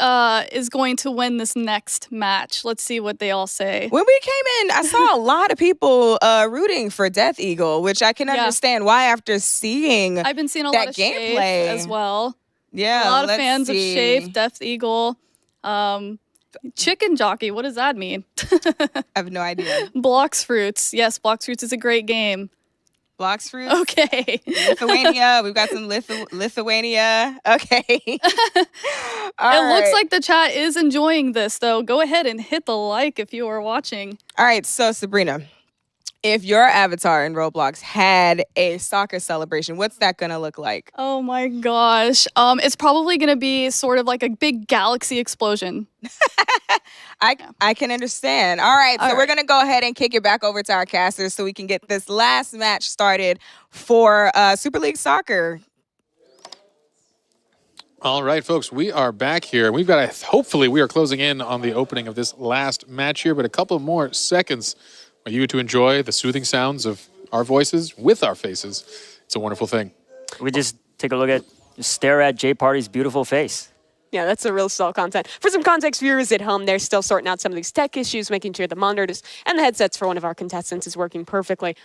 is going to win this next match? Let's see what they all say. When we came in, I saw a lot of people rooting for Death Eagle, which I can understand why after seeing I've been seeing a that lot of gameplay Shape as well. Yeah, a lot of fans of Shape, Death Eagle. Chicken jockey, what does that mean? I have no idea. Blocks Fruits. Yes, Blocks Fruits is a great game. Blocks Fruits? Okay. Lithuania. We've got some Lithuania. Okay. It looks like the chat is enjoying this, though. Go ahead and hit the like if you are watching. All right. So, Sabrina, If your avatar in Roblox had a soccer celebration, what's that gonna look like? Oh my gosh. It's probably gonna be sort of like a big galaxy explosion. I can understand. All right, so we're gonna go ahead and kick it back over to our casters so we can get this last match started for Super League Soccer. All right, folks, we are back here. We've got hopefully we are closing in on the opening of this last match here, but a couple more seconds for you to enjoy the soothing sounds of our voices with our faces. It's a wonderful thing. We just take a look at, just stare at Jay Party's beautiful face. Yeah, that's the real stall content. For some context, viewers at home, they're still sorting out some of these tech issues, making sure the monitors and the headsets for one of our contestants is working perfectly.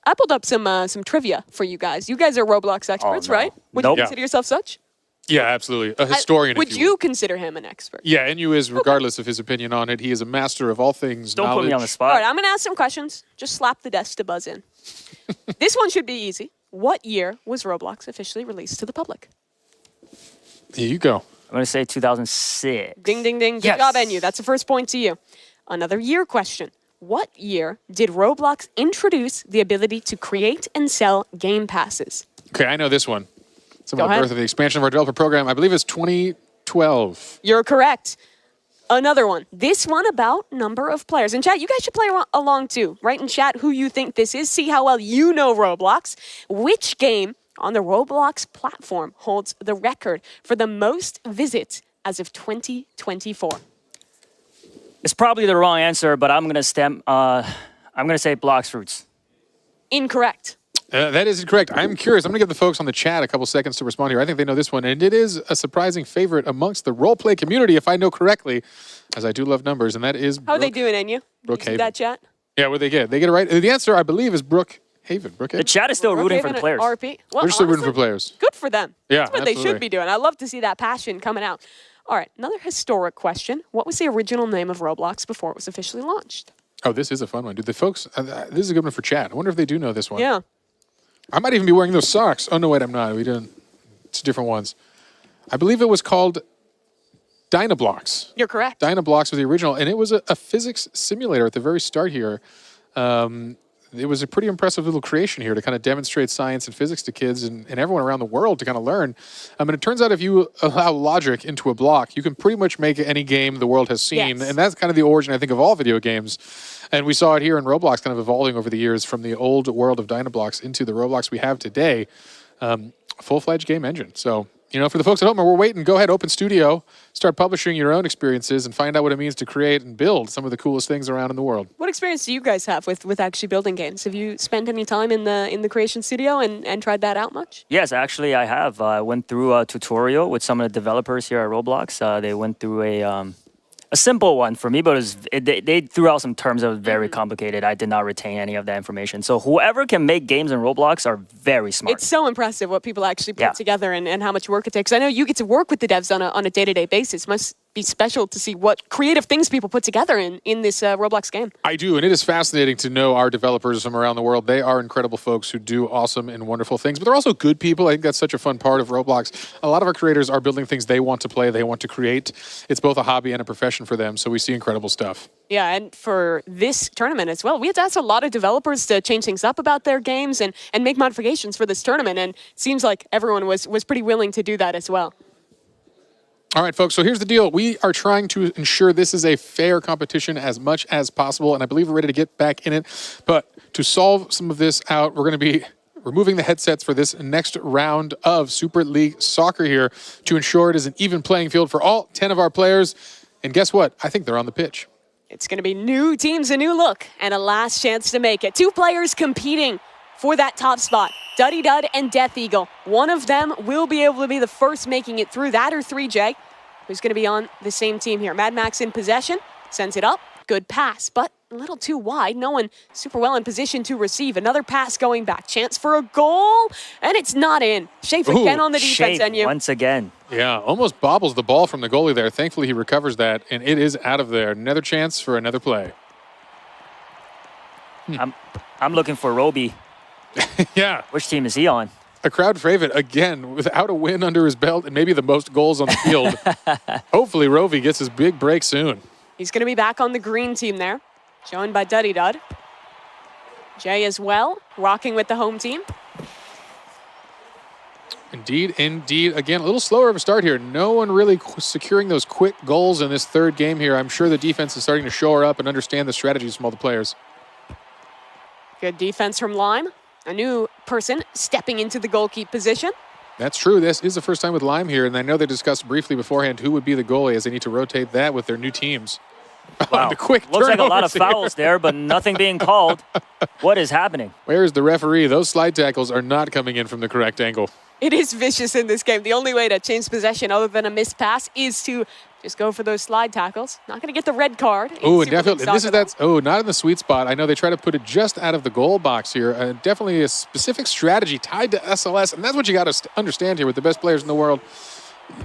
I pulled up some trivia for you guys. You guys are Roblox experts, no. right? Would you consider yourself such? Yeah, absolutely. A historian, Would you consider him an expert? Yeah, and you is, regardless of his opinion on it. He is a master of all things Don't knowledge. put me on the spot. All right, I'm going to ask some questions. Just slap the desk to buzz in. This one should be easy. What year was Roblox officially released to the public? Here you go. I'm going to say 2006. Ding, ding, ding. Good Yes. job, NU. That's the first point to you. Another year question. What year did Roblox introduce the ability to create and sell game passes? Okay, I know this one. It's Go about ahead. birth of the expansion of our developer program. I believe it's 2012. You're correct. Another one. This one about number of players. In chat, you guys should play along too. Write in chat who you think this is. See how well you know Roblox. Which game on the Roblox platform holds the record for the most visits as of 2024? It's probably the wrong answer, but I'm going to say Blocks Fruits. Incorrect. That is incorrect. I'm curious. I'm going to give the folks on the chat a couple seconds to respond here. I think they know this one, and it is a surprising favorite amongst the roleplay community, if I know correctly, as I do love numbers, and that is How are they doing, NU? Brookhaven. That chat? Yeah, what they get? They get it right. The answer, I believe, is Brookhaven. The Brookhaven? chat is still rooting for the players. RP. Well, We're still rooting honestly, for players. Good for them. Yeah, That's what they absolutely. should be doing. I love to see that passion coming out. All right, another historic question. What was the original name of Roblox before it was officially launched? Oh, this is a fun one, dude. The folks, this is a good one for chat. I wonder if they do know this one. Yeah. I might even be wearing those socks. Oh, no, wait, I'm not. We didn't. It's different ones. I believe it was called Dynablocks. You're correct. Dynablocks was the original, and it was a physics simulator at the very start here. It was a pretty impressive little creation here to kind of demonstrate science and physics to kids and everyone around the world to kind of learn. And it turns out if you allow logic into a block, you can pretty much make any game the world has seen. Yes. And that's kind of the origin, I think, of all video games. And we saw it here in Roblox kind of evolving over the years from the old world of Dynablocks into the Roblox we have today. Full-fledged game engine. So, for the folks at home, we're waiting. Go ahead, open studio, start publishing your own experiences, and find out what it means to create and build some of the coolest things around in the world. What experience do you guys have with actually building games? Have you spent any time in the creation studio and tried that out much? Yes, actually, I have. I went through a tutorial with some of the developers here at Roblox. They went through a simple one for me, but they threw out some terms that was very complicated. I did not retain any of that information. So whoever can make games in Roblox are very smart. It's so impressive what people actually put together and how much work it takes. I know you get to work with the devs on a day-to-day basis. Must be special to see what creative things people put together in this Roblox game. I do, and it is fascinating to know our developers from around the world. They are incredible folks who do awesome and wonderful things, but they're also good people. I think that's such a fun part of Roblox. A lot of our creators are building things they want to play, they want to create. It's both a hobby and a profession for them, so we see incredible stuff. Yeah, and for this tournament as well, we had to ask a lot of developers to change things up about their games and make modifications for this tournament, and it seems like everyone was pretty willing to do that as well. All right, folks, so here's the deal. We are trying to ensure this is a fair competition as much as possible, and I believe we're ready to get back in it. But to solve some of this out, we're going to be removing the headsets for this next round of Super League Soccer here to ensure it is an even playing field for all 10 of our players. And guess what? I think they're on the pitch. It's going to be new teams, a new look, and a last chance to make it. Two players competing for that top spot. Duddy Dud and Death Eagle. One of them will be able to be the first making it through. That or 3J, who's going to be on the same team here. Mad Max in possession, sends it up. Good pass, but a little too wide. No one super well in position to receive. Another pass going back. Chance for a goal, and it's not in. Shafe again on the defense, Shafe NU. once again. Yeah, almost bobbles the ball from the goalie there. Thankfully, he recovers that, and it is out of there. Another chance for another play. I'm looking for Roby. Yeah. Which team is he on? A crowd favorite, again, without a win under his belt and maybe the most goals on the field. Hopefully, Rovi gets his big break soon. He's going to be back on the green team there, joined by Duddy Dud. Jay as well, rocking with the home team. Indeed, indeed. Again, a little slower of a start here. No one really securing those quick goals in this third game here. I'm sure the defense is starting to shore up and understand the strategies from all the players. Good defense from Lime. A new person stepping into the goalkeeper position. That's true. This is the first time with Lime here, and I know they discussed briefly beforehand who would be the goalie as they need to rotate that with their new teams. Wow. The quick Looks like a lot of turnovers here. fouls there, but nothing being called. What is happening? Where's the referee? Those slide tackles are not coming in from the correct angle. It is vicious in this game. The only way to change possession other than a missed pass is to just go for those slide tackles. Not going to get the red card. Oh, and definitely, not in the sweet spot. I know they try to put it just out of the goal box here. Definitely a specific strategy tied to SLS, and that's what you got to understand here with the best players in the world.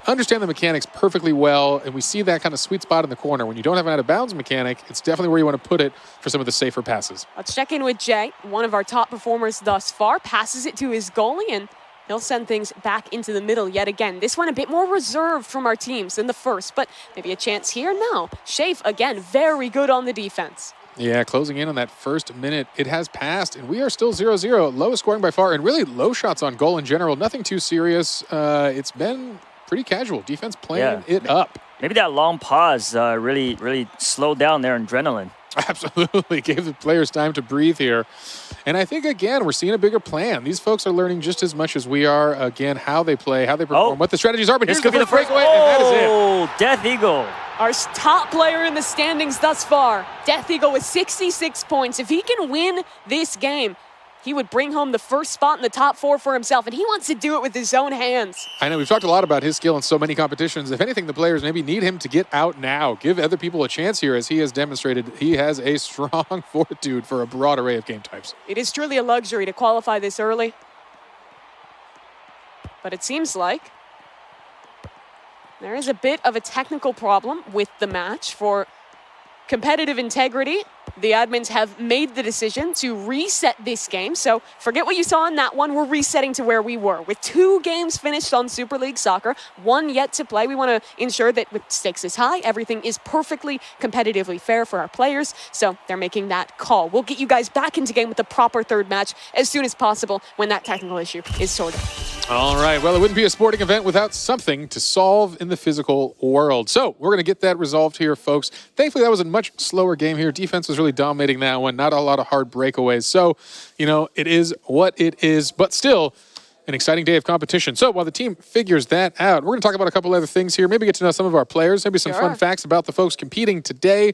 Understand the mechanics perfectly well, and we see that kind of sweet spot in the corner. When you don't have an out-of-bounds mechanic, it's definitely where you want to put it for some of the safer passes. Let's check in with Jay, one of our top performers thus far. Passes it to his goalie, and he'll send things back into the middle yet again. This one a bit more reserved from our teams than the first, but maybe a chance here. No. Shafe, again, very good on the defense. Yeah, closing in on that first minute. It has passed, and we are still 0-0. Lowest scoring by far, and really low shots on goal in general. Nothing too serious. It's been pretty casual. Defense playing it up. Maybe that long pause really slowed down their adrenaline. Absolutely. Gave the players time to breathe here. And I think, again, we're seeing a bigger plan. These folks are learning just as much as we are, again, how they play, how they perform, what the strategies are. But this here's could be the first breakaway, and that is it. Oh, Death Eagle. Our top player in the standings thus far, Death Eagle with 66 points. If he can win this game, he would bring home the first spot in the top 4 for himself, and he wants to do it with his own hands. I know we've talked a lot about his skill in so many competitions. If anything, the players maybe need him to get out now. Give other people a chance here, as he has demonstrated he has a strong fortitude for a broad array of game types. It is truly a luxury to qualify this early. But it seems like there is a bit of a technical problem with the match. For competitive integrity, the admins have made the decision to reset this game. So forget what you saw in that one. We're resetting to where we were. With 2 games finished on Super League Soccer, 1 yet to play, we want to ensure that with stakes is high, everything is perfectly competitively fair for our players. So they're making that call. We'll get you guys back into game with the proper third match as soon as possible when that technical issue is sorted. All right. Well, it wouldn't be a sporting event without something to solve in the physical world. So we're going to get that resolved here, folks. Thankfully, that was a much slower game here. Defense was really dominating that one. Not a lot of hard breakaways. So, it is what it is, but still an exciting day of competition. So while the team figures that out, we're going to talk about a couple other things here. Maybe get to know some of our players. Maybe some fun facts about the folks competing today.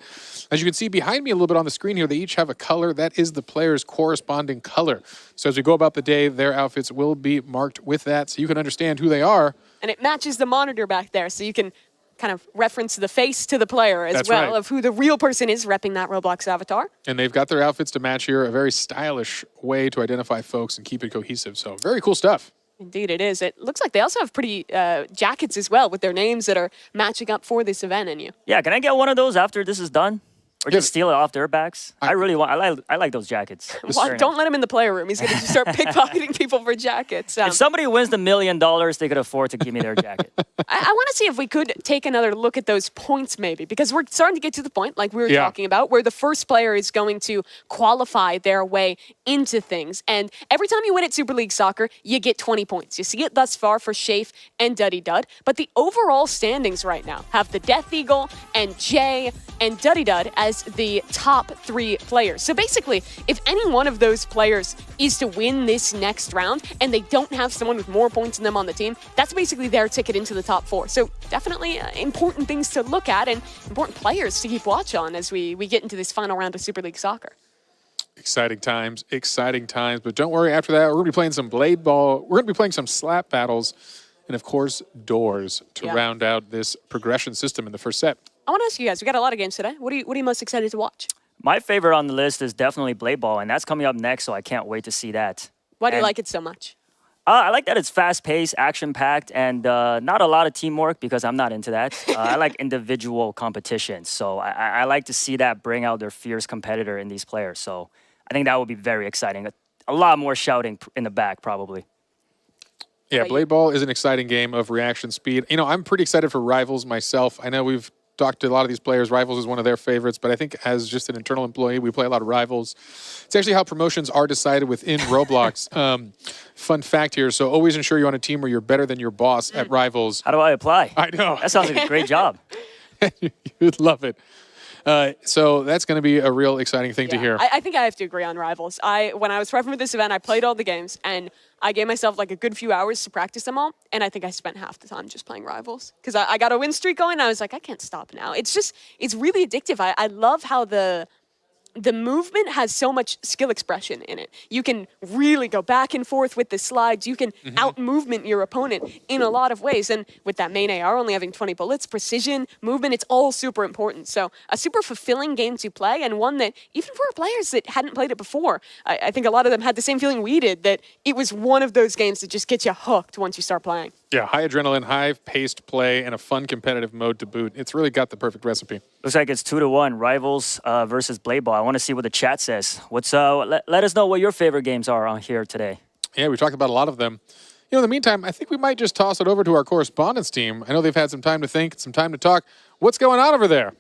As you can see behind me a little bit on the screen here, they each have a color. That is the player's corresponding color. So as we go about the day, their outfits will be marked with that so you can understand who they are. And it matches the monitor back there, so you can kind of reference the face to the player as well of who the real person is repping that Roblox avatar. And they've got their outfits to match here, a very stylish way to identify folks and keep it cohesive. So very cool stuff. Indeed it is. It looks like they also have pretty jackets as well with their names that are matching up for this event in you. Yeah, can I get one of those after this is done? Or just steal it off their backs? I like those jackets. Well, don't let him in the player room. He's going to start pickpocketing people for jackets. If somebody wins the $1 million, they could afford to give me their jacket. I want to see if we could take another look at those points maybe, because we're starting to get to the point, like we were talking about, where the first player is going to qualify their way into things. And every time you win at Super League Soccer, you get 20 points. You see it thus far for Shafe and Duddy Dud. But the overall standings right now have the Death Eagle and Jay and Duddy Dud as the top 3 players. So basically, if any one of those players is to win this next round and they don't have someone with more points than them on the team, that's basically their ticket into the top 4. So definitely important things to look at and important players to keep watch on as we get into this final round of Super League Soccer. Exciting times. But don't worry, after that, we're going to be playing some blade ball. We're going to be playing some slap battles. And of course, doors to round out this progression system in the first set. I want to ask you guys, we got a lot of games today. What are you most excited to watch? My favorite on the list is definitely Blade Ball, and that's coming up next, so I can't wait to see that. Why do you like it so much? I like that it's fast-paced, action-packed, and not a lot of teamwork because I'm not into that. I like individual competition, so I like to see that bring out their fierce competitor in these players. So I think that would be very exciting. A lot more shouting in the back, probably. Yeah, Blade Ball is an exciting game of reaction speed. I'm pretty excited for Rivals myself. I know we've talked to a lot of these players. Rivals is one of their favorites, but I think as just an internal employee, we play a lot of Rivals. It's actually how promotions are decided within Roblox. Fun fact here, so always ensure you're on a team where you're better than your boss at Rivals. How do I apply? I know. That sounds like a great job. You'd love it. So that's going to be a real exciting thing to hear. I think I have to agree on Rivals. When I was prepping for this event, I played all the games, and I gave myself like a good few hours to practice them all, and I think I spent half the time just playing Rivals. Because I got a win streak going, and I was like, I can't stop now. It's really addictive. I love how the movement has so much skill expression in it. You can really go back and forth with the slides. You can out-movement your opponent in a lot of ways. And with that main AR only having 20 bullets, precision, movement, it's all super important. So a super fulfilling game to play, and one that even for players that hadn't played it before, I think a lot of them had the same feeling we did, that it was one of those games that just gets you hooked once you start playing. Yeah, high adrenaline, high-paced play, and a fun competitive mode to boot. It's really got the perfect recipe. Looks like it's 2-1, Rivals versus Blade Ball. I want to see what the chat says. Let us know what your favorite games are on here today. Yeah, we talked about a lot of them. You know, in the meantime, I think we might just toss it over to our correspondence team. I know they've had some time to think, some time to talk. What's going on over there?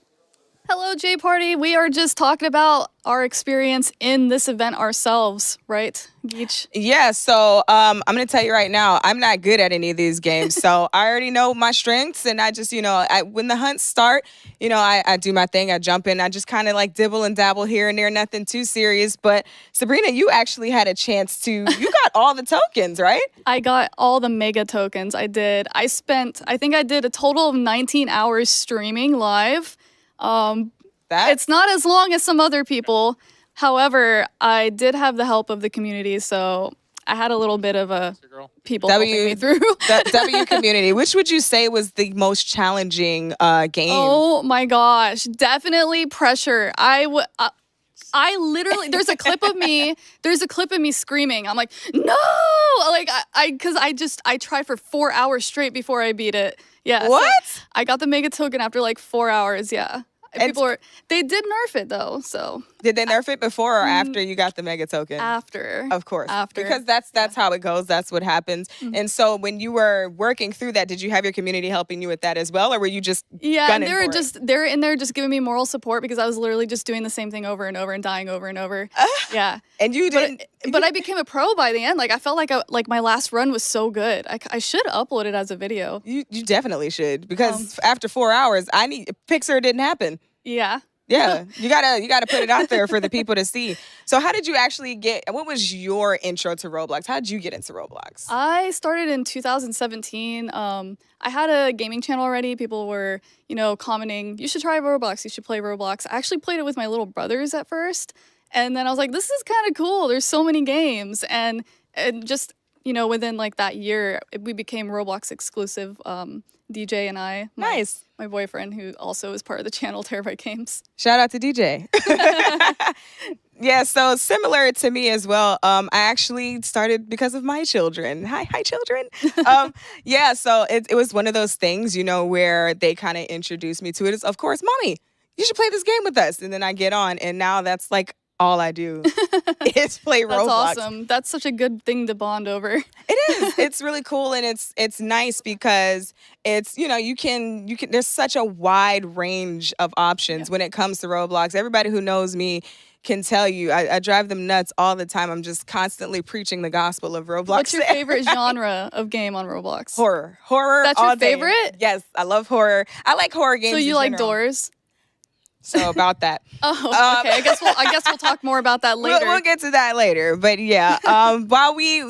Hello, J Party. We are just talking about our experience in this event ourselves, right, Geach? Yeah, so I'm going to tell you right now, I'm not good at any of these games. So I already know my strengths, and I just, when the hunts start, I do my thing. I jump in. I just kind of like dibble and dabble here and there, nothing too serious. But Sabrina, you actually had a chance to, you got all the tokens, right? I got all the mega tokens. I did. I think I did a total of 19 hours streaming live. It's not as long as some other people. However, I did have the help of the community, so I had a little bit of a people helping me through. W community. Which would you say was the most challenging game? Oh my gosh, definitely pressure. I literally, there's a clip of me screaming. I'm like, no, like because I tried for 4 hours straight before I beat it. Yeah. What? So I got the mega token after like 4 hours. Yeah. They did nerf it though, so. Did they nerf it before or after you got the mega token? After. Of course. After. Because that's how it goes. That's what happens. And so when you were working through that, did you have your community helping you with that as well, or were you just and they're in there just giving me moral support because I was literally just doing the same thing over and over and dying over and over. Yeah. And you didn't. But I became a pro by the end. Like I felt like my last run was so good. I should upload it as a video. You definitely should, because after 4 hours, Pixar didn't happen. Yeah. Yeah, you gotta put it out there for the people to see. So how did you actually what was your intro to Roblox? How did you get into Roblox? I started in 2017. I had a gaming channel already. People were, commenting, you should try Roblox, you should play Roblox. I actually played it with my little brothers at first. And then I was like, this is kind of cool. There's so many games. And just, within like that year, we became Roblox exclusive. DJ and I. Nice. My boyfriend, who also is part of the channel, Terabyte Games. Shout out to DJ. Yeah, so similar to me as well. I actually started because of my children. Hi, children. Yeah, so it was one of those things, where they kind of introduced me to it. Is, of course, Mommy, you should play this game with us. And then I get on, and now that's like all I do is play Roblox. That's awesome. That's such a good thing to bond over. It is. It's really cool, and it's nice because it's you can there's such a wide range of options when it comes to Roblox. Everybody who knows me can tell you I drive them nuts all the time. I'm just constantly preaching the gospel of Roblox. What's your favorite genre of game on Roblox? Horror. That's your favorite? Yes, I love horror. I like horror games. So you like Doors? So about that. Oh, okay. I guess we'll talk more about that later. We'll get to that later. But yeah, while we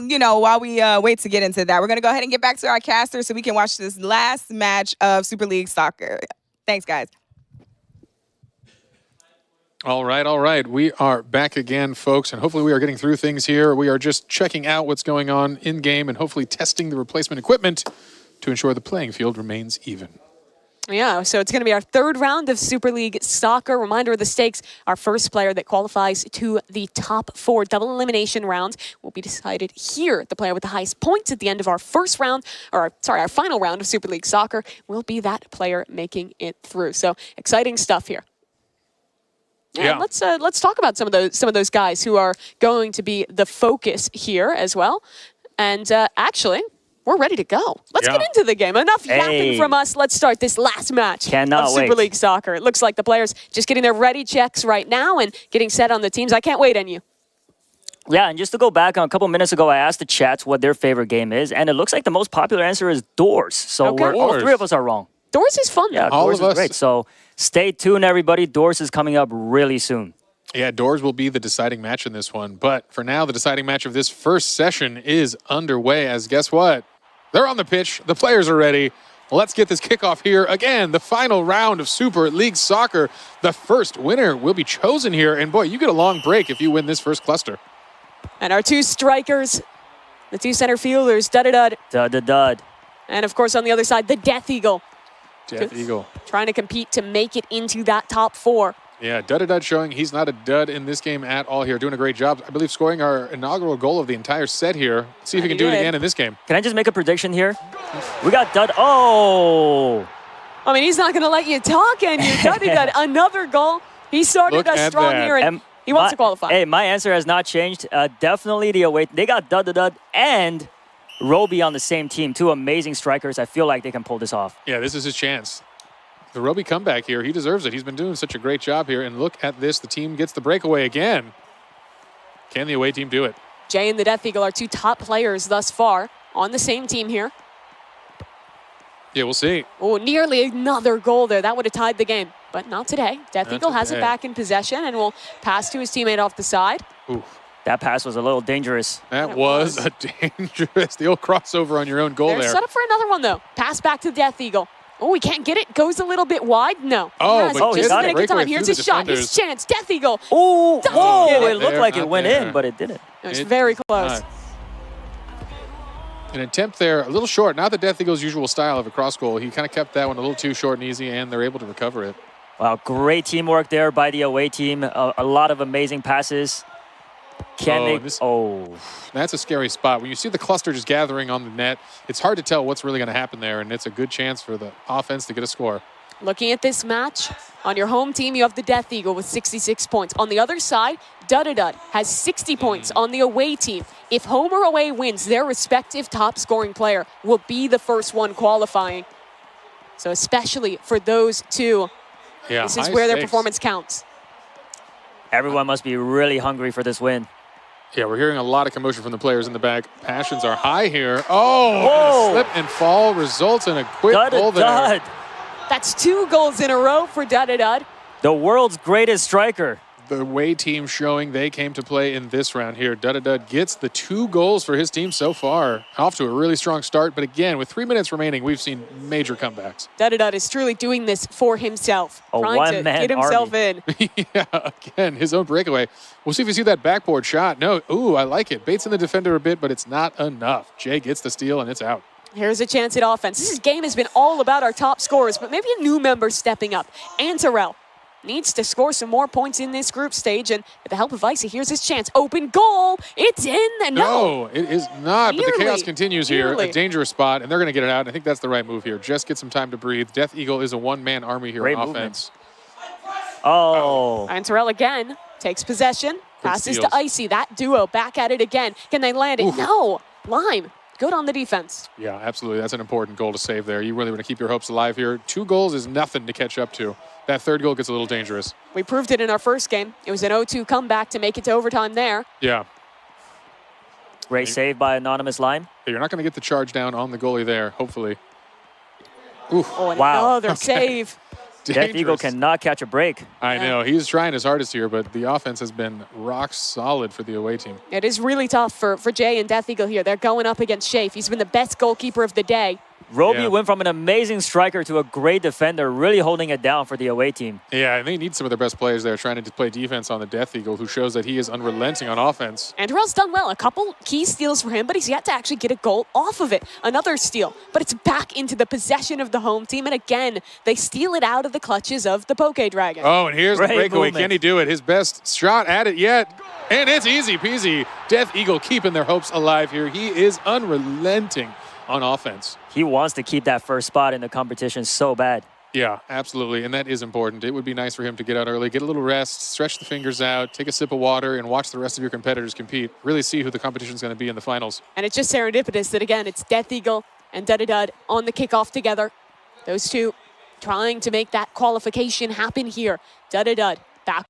wait to get into that, we're gonna go ahead and get back to our caster so we can watch this last match of Super League Soccer. Thanks, guys. All right. We are back again, folks, and hopefully we are getting through things here. We are just checking out what's going on in-game and hopefully testing the replacement equipment to ensure the playing field remains even. Yeah, so it's going to be our third round of Super League Soccer. Reminder of the stakes, our first player that qualifies to the top 4 double elimination rounds will be decided here. The player with the highest points at the end of our our final round of Super League Soccer will be that player making it through. So exciting stuff here. Yeah. Let's talk about some of those guys who are going to be the focus here as well. And actually, we're ready to go. Let's get into the game. Enough yapping from us. Let's start this last match of Super League Soccer. It looks like the players just getting their ready checks right now and getting set on the teams. I can't wait on you. Yeah, and just to go back on a couple minutes ago, I asked the chats what their favorite game is, and it looks like the most popular answer is Doors. So all three of us are wrong. Doors is fun. Yeah, all Doors of is us. great. So stay tuned, everybody. Doors is coming up really soon. Yeah, Doors will be the deciding match in this one. But for now, the deciding match of this first session is underway as guess what? They're on the pitch. The players are ready. Let's get this kickoff here. Again, the final round of Super League Soccer. The first winner will be chosen here. And boy, you get a long break if you win this first cluster. And our two strikers, the two center fielders, Dud-a-Dud. Dud-a-Dud. And of course, on the other side, the Death Eagle. Death Eagle. Trying to compete to make it into that top 4. Yeah, Dud-a-Dud showing he's not a dud in this game at all here. Doing a great job. I believe scoring our inaugural goal of the entire set here. Let's see if he can do it again in this game. Can I just make a prediction here? We got Dud. Oh! I mean, he's not going to let you talk, and you Dud-a-Dud. Another goal. He started us strong here, and he wants to qualify. Hey, my answer has not changed. Definitely the away. They got Dud-a-Dud and Roby on the same team. Two amazing strikers. I feel like they can pull this off. Yeah, this is his chance. The Roby comeback here, he deserves it. He's been doing such a great job here. And look at this. The team gets the breakaway again. Can the away team do it? Jay and the Death Eagle are two top players thus far on the same team here. Yeah, we'll see. Oh, nearly another goal there. That would have tied the game, but not today. Death Eagle has it back in possession and will pass to his teammate off the side. Ooh. That pass was a little dangerous. That was a dangerous. The old crossover on your own goal They're set up for another one, though. Pass back to Death Eagle. Oh, he can't get it. Goes a little bit wide. No. Oh, but just got a it. nick of time. Here's his shot. His chance. Death Eagle. Oh, whoa. It looked there, like it went there. in, but it didn't. It was very close. An attempt there, a little short. Not the Death Eagle's usual style of a cross goal. He kind of kept that one a little too short and easy, and they're able to recover it. Wow, great teamwork there by the away team. A lot of amazing passes. That's a scary spot. When you see the cluster just gathering on the net, it's hard to tell what's really going to happen there, and it's a good chance for the offense to get a score. Looking at this match, on your home team, you have the Death Eagle with 66 points. On the other side, Dud-a-Dud has 60 points on the away team. If home or away wins, their respective top scoring player will be the first one qualifying. So especially for those two, this is where their performance counts. Everyone must be really hungry for this win. Yeah, we're hearing a lot of commotion from the players in the back. Passions are high here. Oh, slip and fall results in a quick goal there. That's 2 goals in a row for Dud-a-Dud. The world's greatest striker. The away team showing they came to play in this round here. Dud-a-Dud gets the 2 goals for his team so far. Off to a really strong start, but again, with 3 minutes remaining, we've seen major comebacks. Dud-a-Dud is truly doing this for himself, trying to get himself in. Yeah, again, his own breakaway. We'll see if you see that backboard shot. No, ooh, I like it. Baits in the defender a bit, but it's not enough. Jay gets the steal, and it's out. Here's a chance at offense. This game has been all about our top scorers, but maybe a new member stepping up. Antarell needs to score some more points in this group stage, and with the help of Icy, here's his chance. Open goal. It's in. No, it is not, but the chaos continues here. A dangerous spot, and they're going to get it out. I think that's the right move here. Just get some time to breathe. Death Eagle is a one-man army here on offense. Antarell again takes possession. Passes to Icy. That duo back at it again. Can they land it? Oof. No. Lime. Good on the defense. Yeah, absolutely. That's an important goal to save there. You really want to keep your hopes alive here. 2 goals is nothing to catch up to. That third goal gets a little dangerous. We proved it in our first game. It was an 0-2 comeback to make it to overtime there. Yeah. Great save by Anonymous Lime. You're not going to get the charge down on the goalie there, hopefully. Ooh. Oh, another save. Death Eagle cannot catch a break. I know. He's trying his hardest here, but the offense has been rock solid for the away team. It is really tough for Jay and Death Eagle here. They're going up against Shafe. He's been the best goalkeeper of the day. Roby went from an amazing striker to a great defender, really holding it down for the away team. Yeah, and they need some of their best players there trying to play defense on the Death Eagle, who shows that he is unrelenting on offense. Antarell's done well. A couple key steals for him, but he's yet to actually get a goal off of it. Another steal, but it's back into the possession of the home team, and again, they steal it out of the clutches of the Poke Dragon. Oh, and here's the breakaway. Can he do it? His best shot at it yet. And it's easy peasy. Death Eagle keeping their hopes alive here. He is unrelenting on offense. He wants to keep that first spot in the competition so bad. Yeah, absolutely. And that is important. It would be nice for him to get out early, get a little rest, stretch the fingers out, take a sip of water, and watch the rest of your competitors compete. Really see who the competition is going to be in the finals. And it's just serendipitous that, again, it's Death Eagle and Dud on the kickoff together. Those two trying to make that qualification happen here. Dud back